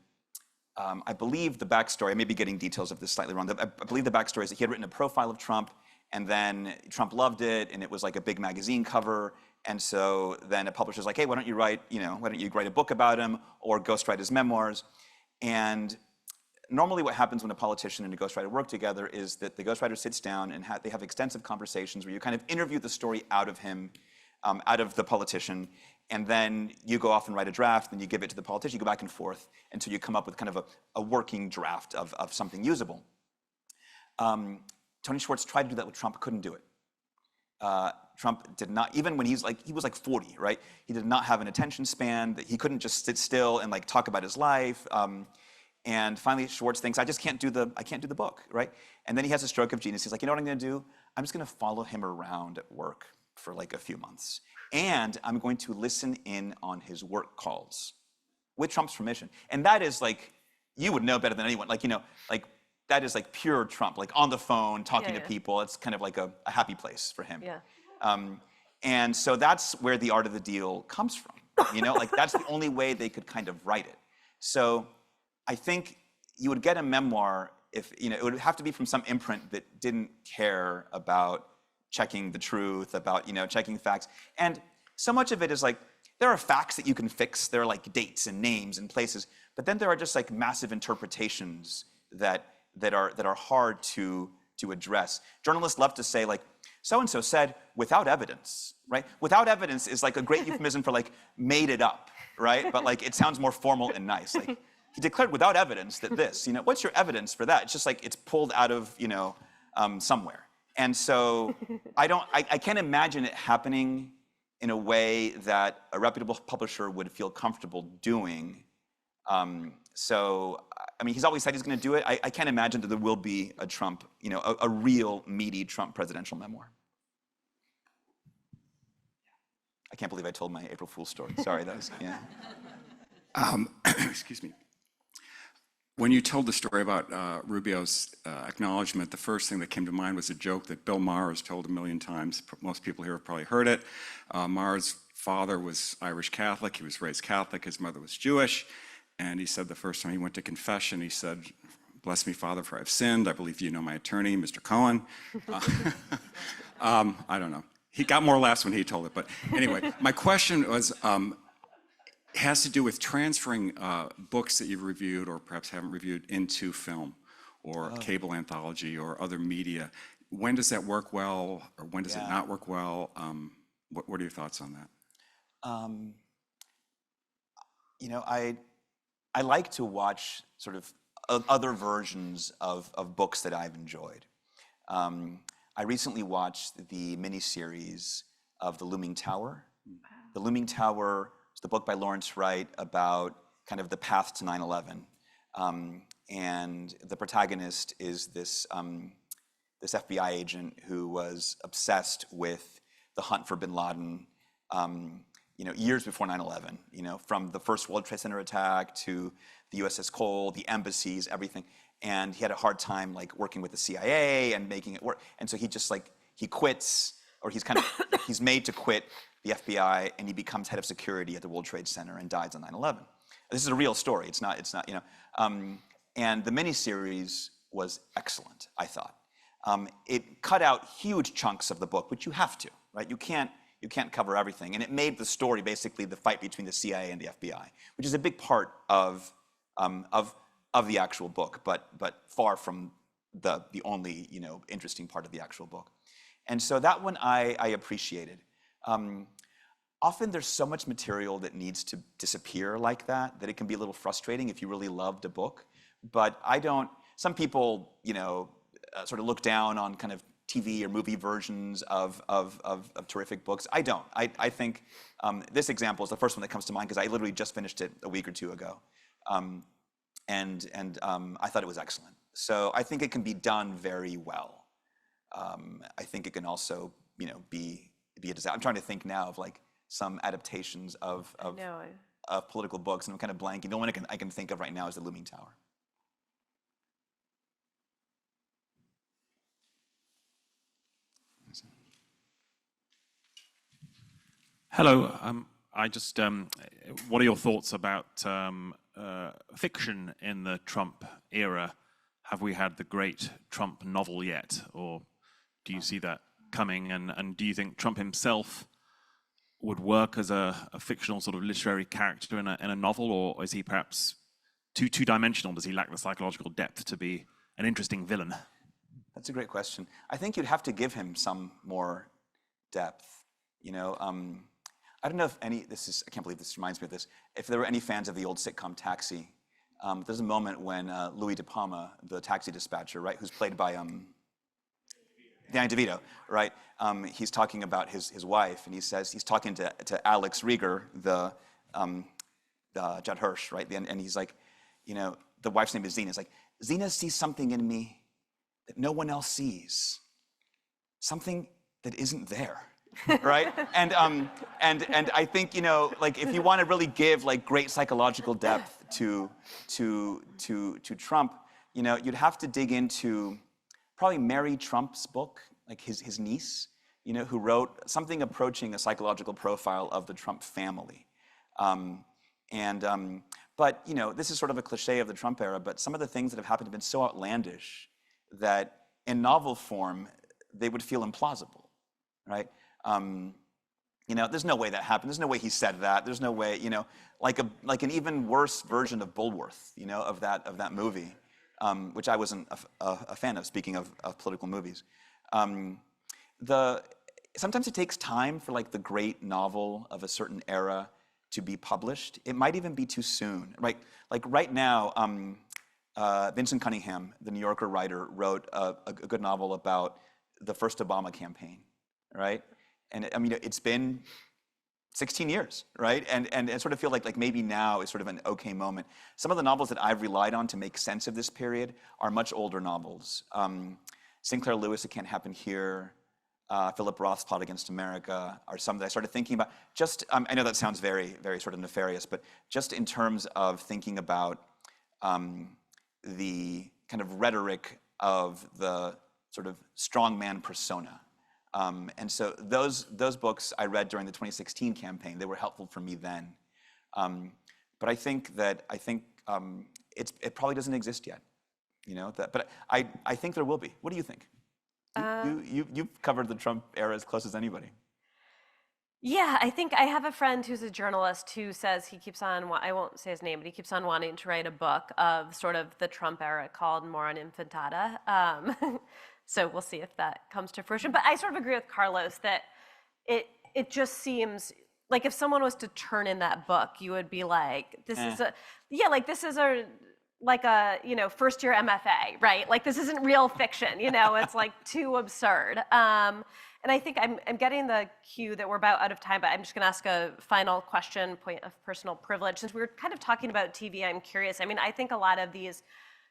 I believe the backstory, I may be getting details of this slightly wrong, I believe the backstory is that he had written a profile of Trump, and then Trump loved it, and it was like a big magazine cover. And so then a publisher's like, hey, why don't you write a book about him or ghostwrite his memoirs? And normally what happens when a politician and a ghostwriter work together is that the ghostwriter sits down and they have extensive conversations where you kind of interview the story out of him, out of the politician, and then you go off and write a draft, and you give it to the politician, you go back and forth until you come up with kind of a working draft of something usable. Tony Schwartz tried to do that with Trump, couldn't do it. Trump did not, even when he was like 40, right? He did not have an attention span, that he couldn't just sit still and like talk about his life. And finally, Schwartz thinks, I can't do the book, right? And then he has a stroke of genius. He's like, you know what I'm gonna do? I'm just gonna follow him around at work for like a few months. And I'm going to listen in on his work calls with Trump's permission. And that is like, you would know better than anyone. Like, that is like pure Trump, like on the phone, talking to people. It's kind of like a happy place for him. Yeah. And so that's where The Art of the Deal comes from. Like that's the only way they could kind of write it. So I think you would get a memoir if, it would have to be from some imprint that didn't care about checking the truth, about, checking facts. And so much of it is like, there are facts that you can fix. There are like dates and names and places, but then there are just like massive interpretations that are hard to address. Journalists love to say like, so-and-so said without evidence, right? Without evidence is like a great euphemism for like made it up, right? But like it sounds more formal and nice. Like he declared without evidence that this, what's your evidence for that? It's just like it's pulled out of, somewhere. And so I can't imagine it happening in a way that a reputable publisher would feel comfortable doing. So, I mean, he's always said he's going to do it. I can't imagine that there will be a Trump, a real meaty Trump presidential memoir. I can't believe I told my April Fool's story. Sorry, that was, yeah. Excuse me. When you told the story about Rubio's acknowledgement, the first thing that came to mind was a joke that Bill Maher has told a million times. Most people here have probably heard it. Maher's father was Irish Catholic. He was raised Catholic. His mother was Jewish. And he said the first time he went to confession, he said, "Bless me, Father, for I've sinned. I believe you know my attorney, Mr. Cohen." I don't know. He got more laughs when he told it. But anyway, my question was, has to do with transferring books that you've reviewed or perhaps haven't reviewed into film. or cable anthology or other media. When does that work well, or when does it not work well? What are your thoughts on that? You know, I like to watch sort of other versions of books that I've enjoyed. I recently watched the miniseries of The Looming Tower. The Looming Tower is the book by Lawrence Wright about kind of the path to 9/11. And the protagonist is this FBI agent who was obsessed with the hunt for bin Laden, you know, years before 9/11, you know, from the first World Trade Center attack to the USS Cole, the embassies, everything. And he had a hard time like working with the CIA and making it work. And so he just like, he quits, or he's kind of, he's made to quit the FBI, and he becomes head of security at the World Trade Center and dies on 9/11. This is a real story. It's not, you know. And the miniseries was excellent, I thought. It cut out huge chunks of the book, which you have to, right? You can't cover everything. And it made the story basically the fight between the CIA and the FBI, which is a big part of the actual book, but far from the only, you know, interesting part of the actual book. And so that one I appreciated. Often there's so much material that needs to disappear like that it can be a little frustrating if you really loved a book. But I don't, some people, you know, sort of look down on kind of TV or movie versions of terrific books. I don't. I think this example is the first one that comes to mind because I literally just finished it a week or two ago. And I thought it was excellent. So I think it can be done very well. I think it can also, you know, be a disaster. I'm trying to think now of like some adaptations of political books, and I'm kind of blanking. The one I can think of right now is The Looming Tower. Hello. I just, what are your thoughts about fiction in the Trump era? Have we had the great Trump novel yet, or do you see that coming? And do you think Trump himself would work as a fictional sort of literary character in a novel, or is he perhaps two-dimensional? Does he lack the psychological depth to be an interesting villain? That's a great question. I think you'd have to give him some more depth. You know, I don't know if any, I can't believe this reminds me of this. If there were any fans of the old sitcom Taxi, there's a moment when Louis De Palma, the taxi dispatcher, right, who's played by Danny DeVito, right? He's talking about his wife, and he says, he's talking to Alex Rieger, the Judd Hirsch, right? And he's like, you know, the wife's name is Zena. He's like, Zena sees something in me that no one else sees. Something that isn't there. Right? And I think, you know, like if you want to really give like great psychological depth to Trump, you know, you'd have to dig into probably Mary Trump's book, like his niece, you know, who wrote something approaching a psychological profile of the Trump family. But, you know, this is sort of a cliche of the Trump era, but some of the things that have happened have been so outlandish that in novel form, they would feel implausible, right? You know, there's no way that happened. There's no way he said that. There's no way, you know, like an even worse version of Bulworth, you know, of that movie, which I wasn't a fan of. Speaking of political movies, sometimes it takes time for like the great novel of a certain era to be published. It might even be too soon, right? Like right now, Vincent Cunningham, the New Yorker writer, wrote a good novel about the first Obama campaign, right? And I mean, it's been 16 years, right? And I sort of feel like maybe now is sort of an okay moment. Some of the novels that I've relied on to make sense of this period are much older novels. Sinclair Lewis, It Can't Happen Here, Philip Roth's Plot Against America are some that I started thinking about. Just, I know that sounds very, very sort of nefarious, but just in terms of thinking about the kind of rhetoric of the sort of strongman persona. And so those books I read during the 2016 campaign. They were helpful for me then. But I think it probably doesn't exist yet, you know. But I think there will be. What do you think? You've covered the Trump era as close as anybody. Yeah, I think I have a friend who's a journalist who says he keeps on, I won't say his name, but he keeps on wanting to write a book of sort of the Trump era called Moron Infantata. So we'll see if that comes to fruition. But I sort of agree with Carlos that it just seems like if someone was to turn in that book, you would be like, this is this is like a, first year MFA, right? Like this isn't real fiction, it's like too absurd. And I think I'm getting the cue that we're about out of time, but I'm just gonna ask a final question, point of personal privilege. Since we were kind of talking about TV, I'm curious. I mean, I think a lot of these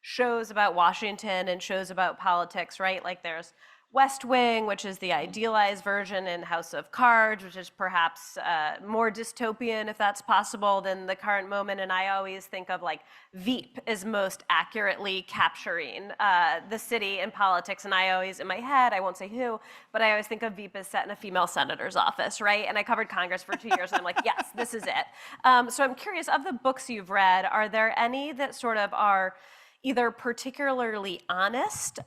shows about Washington and shows about politics, right? Like there's West Wing, which is the idealized version, and House of Cards, which is perhaps more dystopian, if that's possible, than the current moment. And I always think of like Veep as most accurately capturing the city and politics. And I always, in my head, I won't say who, but I always think of Veep as set in a female senator's office, right? And I covered Congress for 2 years, and I'm like, yes, this is it. So I'm curious, of the books you've read, are there any that sort of are either particularly honest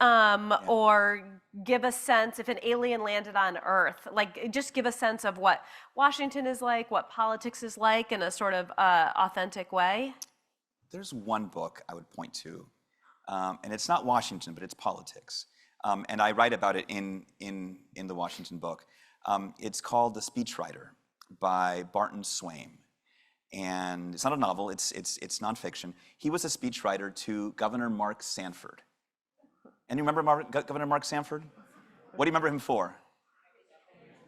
or give a sense, if an alien landed on Earth, like just give a sense of what Washington is like, what politics is like in a sort of authentic way? There's one book I would point to, and it's not Washington, but it's politics. And I write about it in the Washington book. It's called The Speechwriter by Barton Swaim. And it's not a novel, it's nonfiction. He was a speechwriter to Governor Mark Sanford. And you remember Governor Mark Sanford? What do you remember him for?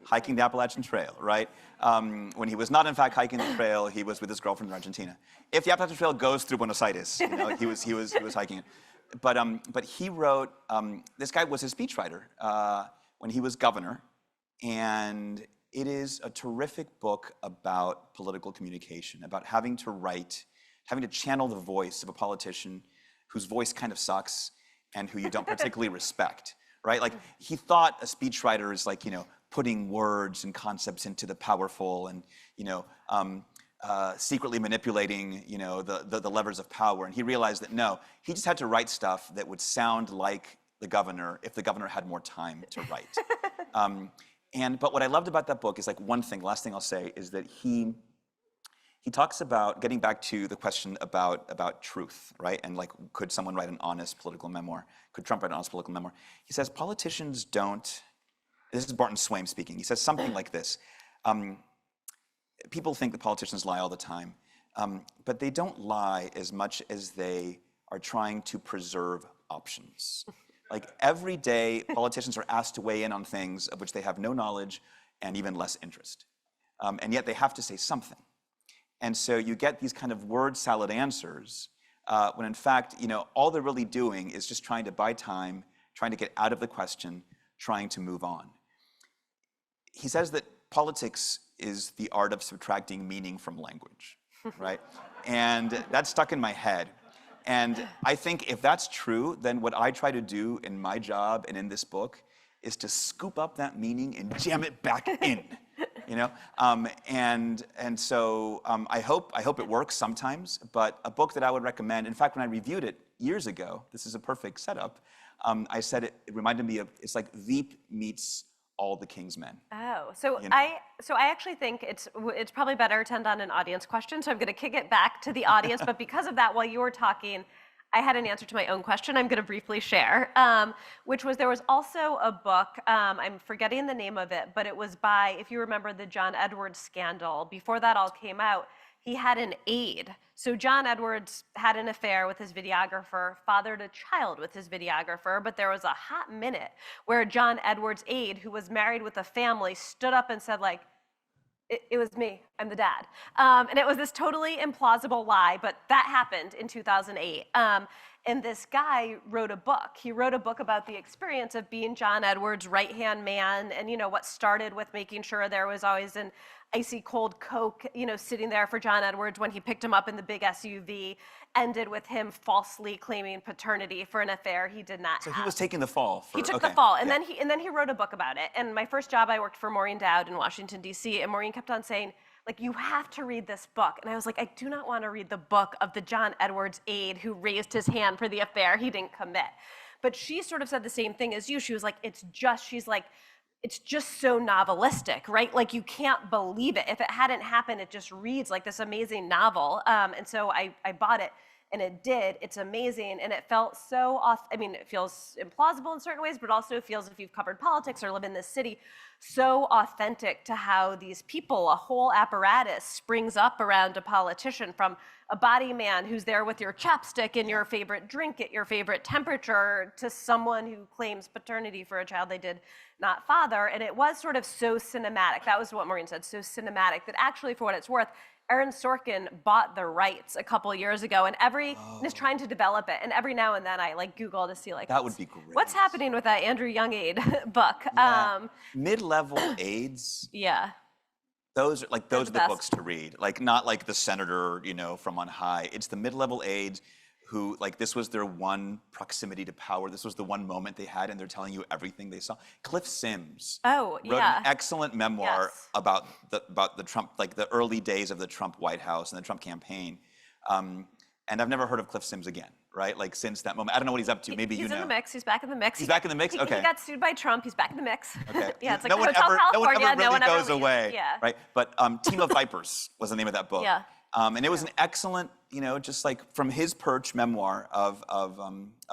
Hiking the Appalachian Trail, right? When he was not in fact hiking the trail, he was with his girlfriend in Argentina. If the Appalachian Trail goes through Buenos Aires, he was hiking it. But he wrote, this guy was a speechwriter when he was governor, and it is a terrific book about political communication, about having to write, having to channel the voice of a politician whose voice kind of sucks and who you don't particularly respect, right? Like he thought a speechwriter is like, putting words and concepts into the powerful and, secretly manipulating, the levers of power. And he realized that no, he just had to write stuff that would sound like the governor if the governor had more time to write. But what I loved about that book is like one thing, last thing I'll say, is that he talks about, getting back to the question about truth, right? And like, could someone write an honest political memoir? Could Trump write an honest political memoir? He says, politicians don't, this is Barton Swaim speaking, he says something like this. People think that politicians lie all the time, but they don't lie as much as they are trying to preserve options. Like every day, politicians are asked to weigh in on things of which they have no knowledge and even less interest. And yet they have to say something. And so you get these kind of word salad answers when in fact, all they're really doing is just trying to buy time, trying to get out of the question, trying to move on. He says that politics is the art of subtracting meaning from language, right? And that stuck in my head. And I think if that's true, then what I try to do in my job and in this book is to scoop up that meaning and jam it back in, And so I hope it works sometimes, but a book that I would recommend, in fact, when I reviewed it years ago, this is a perfect setup, I said it reminded me of, it's like Veep meets All the King's Men. Oh, so I actually think it's probably better to end on an audience question. So I'm going to kick it back to the audience. But because of that, while you were talking, I had an answer to my own question. I'm going to briefly share, which was there was also a book. I'm forgetting the name of it, but it was by, if you remember the John Edwards scandal. Before that all came out, he had an aide. So John Edwards had an affair with his videographer, fathered a child with his videographer, but there was a hot minute where John Edwards' aide, who was married with a family, stood up and said, like, it was me, I'm the dad. And it was this totally implausible lie, but that happened in 2008. And this guy wrote a book. He wrote a book about the experience of being John Edwards' right-hand man, and what started with making sure there was always an icy cold Coke, sitting there for John Edwards when he picked him up in the big SUV, ended with him falsely claiming paternity for an affair he did not have. So he was taking the fall. He took the fall, and then he wrote a book about it. And my first job, I worked for Maureen Dowd in Washington, D.C., and Maureen kept on saying, like, you have to read this book. And I was like, I do not want to read the book of the John Edwards aide who raised his hand for the affair he didn't commit. But she sort of said the same thing as you. She was like, she's like, it's just so novelistic, right? Like you can't believe it. If it hadn't happened, it just reads like this amazing novel. And so I bought it, and it did. It's amazing, and it felt so I mean, it feels implausible in certain ways, but also feels, if you've covered politics or live in this city, so authentic to how these people, a whole apparatus springs up around a politician, from a body man who's there with your chapstick and your favorite drink at your favorite temperature, to someone who claims paternity for a child they did not father. And it was sort of so cinematic. That was what Maureen said, so cinematic, that actually, for what it's worth, Aaron Sorkin bought the rights a couple years ago, and is trying to develop it. And every now and then I like Google to see like That would be great. what's happening with that Andrew Young Aid book. Yeah. Mid-level aides, Yeah. those are the best. books to read. Like, not like the senator, from on high. It's the mid-level aides who, like, this was their one proximity to power. This was the one moment they had, and they're telling you everything they saw. Cliff Sims Oh, wrote yeah. an excellent memoir Yes. about the Trump, like the early days of the Trump White House and the Trump campaign. And I've never heard of Cliff Sims again, right? Like, since that moment. I don't know what he's up to. Maybe He's you know. in the mix. He's back in the mix. He's back in the mix? He Okay. got sued by Trump. He's back in the mix. Okay. Yeah, it's like no one Hotel ever California. really goes leaves. away. Yeah. Right. But Team of Vipers was the name of that book. Yeah. And it was an excellent, just like from his perch memoir of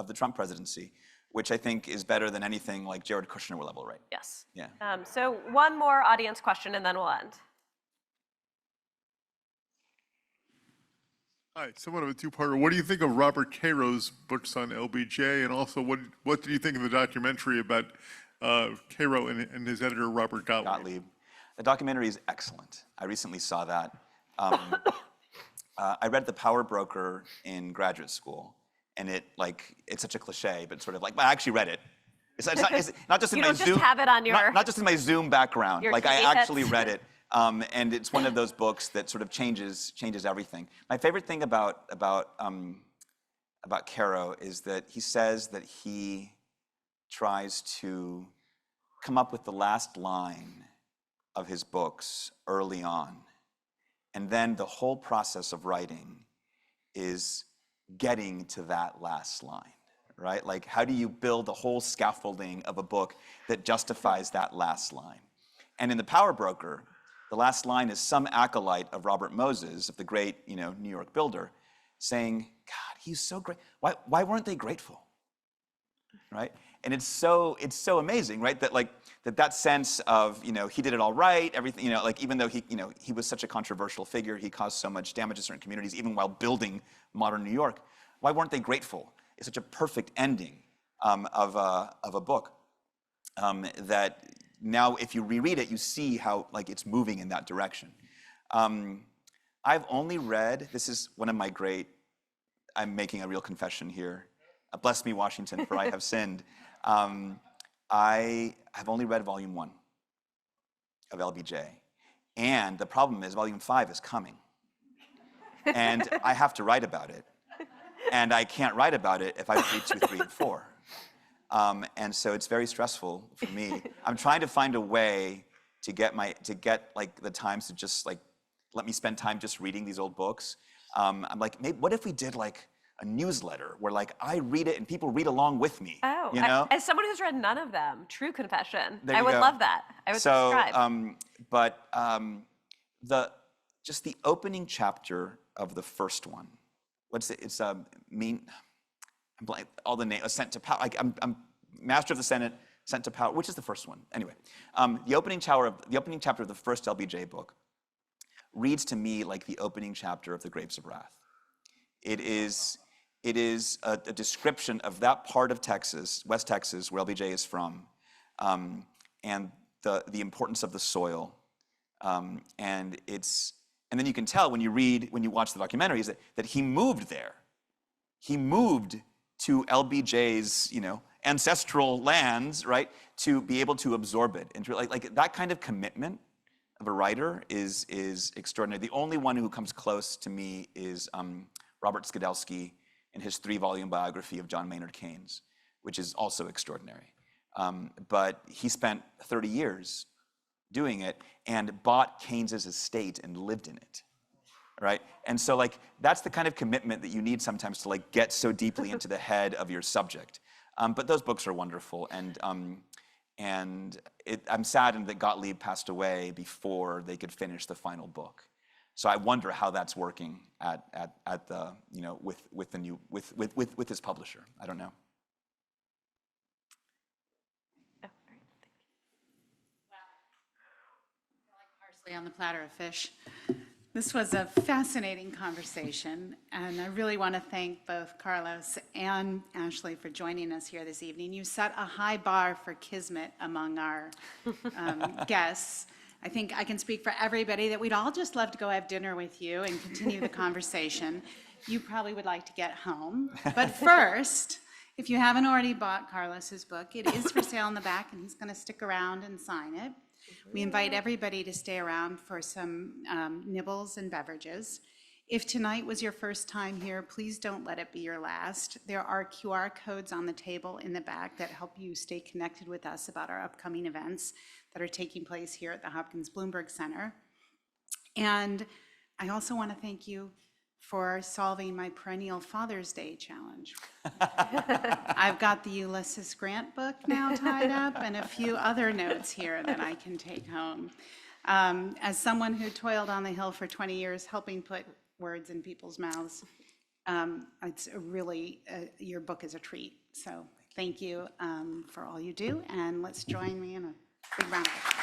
the Trump presidency, which I think is better than anything like Jared Kushner will ever write. Yes. Yeah. So one more audience question, and then we'll end. Hi, somewhat of a two-parter. What do you think of Robert Caro's books on LBJ, and also what did you think of the documentary about Caro and his editor Robert Gottlieb? Gottlieb. The documentary is excellent. I recently saw that. I read The Power Broker in graduate school, and it's such a cliche, but sort of like, I actually read it. It's not just in You my don't just Zoom. have it on your- not just in my Zoom background. your Like, I TV actually hits. read it, and it's one of those books that sort of changes everything. My favorite thing about Caro is that he says that he tries to come up with the last line of his books early on. And then the whole process of writing is getting to that last line, right? Like, how do you build the whole scaffolding of a book that justifies that last line? And in The Power Broker, the last line is some acolyte of Robert Moses, of the great, New York builder, saying, God, he's so great. Why weren't they grateful? Right? And it's so amazing, right? That sense of, he did it all right, everything, even though he was such a controversial figure, he caused so much damage to certain communities, even while building modern New York. Why weren't they grateful? It's such a perfect ending of a book that now, if you reread it, you see how it's moving in that direction. I've only read, this is one of my I'm making a real confession here. Bless me, Washington, for I have sinned. I have only read volume 1 of LBJ. And the problem is volume 5 is coming. And I have to write about it. And I can't write about it if I read 2, 3, and 4. And so it's very stressful for me. I'm trying to find a way to get the Times to just let me spend time just reading these old books. I'm like, maybe, what if we did a newsletter where I read it and people read along with me? Oh, as someone who's read none of them, true confession. There I you would go. love that. I would subscribe. Just the opening chapter of the first one. What's it? It's I'm blank, all the names. Sent to power. I'm master of the Senate. Sent to power. Which is the first one? Anyway, the opening chapter of the first LBJ book reads to me like the opening chapter of The Grapes of Wrath. It is a description of that part of Texas, West Texas, where LBJ is from, and the importance of the soil. And then you can tell when you watch the documentaries that he moved there. He moved to LBJ's, ancestral lands, right, to be able to absorb it. And like that kind of commitment of a writer is extraordinary. The only one who comes close to me is Robert Skidelsky in his 3-volume biography of John Maynard Keynes, which is also extraordinary. But he spent 30 years doing it and bought Keynes's estate and lived in it, right? And so that's the kind of commitment that you need sometimes to get so deeply into the head of your subject. But those books are wonderful, and And I'm saddened that Gottlieb passed away before they could finish the final book. So I wonder how that's working at the, you know, with his publisher. I don't know. Parsley on the platter of fish. This was a fascinating conversation, and I really want to thank both Carlos and Ashley for joining us here this evening. You set a high bar for kismet among our guests. I think I can speak for everybody that we'd all just love to go have dinner with you and continue the conversation. You probably would like to get home, but first, if you haven't already bought Carlos's book, it is for sale in the back, and he's going to stick around and sign it. We invite everybody to stay around for some nibbles and beverages. If tonight was your first time here, please don't let it be your last. There are QR codes on the table in the back that help you stay connected with us about our upcoming events that are taking place here at the Hopkins Bloomberg Center. And I also want to thank you for solving my perennial Father's Day challenge. I've got the Ulysses Grant book now tied up and a few other notes here that I can take home. As someone who toiled on the Hill for 20 years helping put words in people's mouths, it's really, your book is a treat. So thank you for all you do, and let's join me in a big round of applause.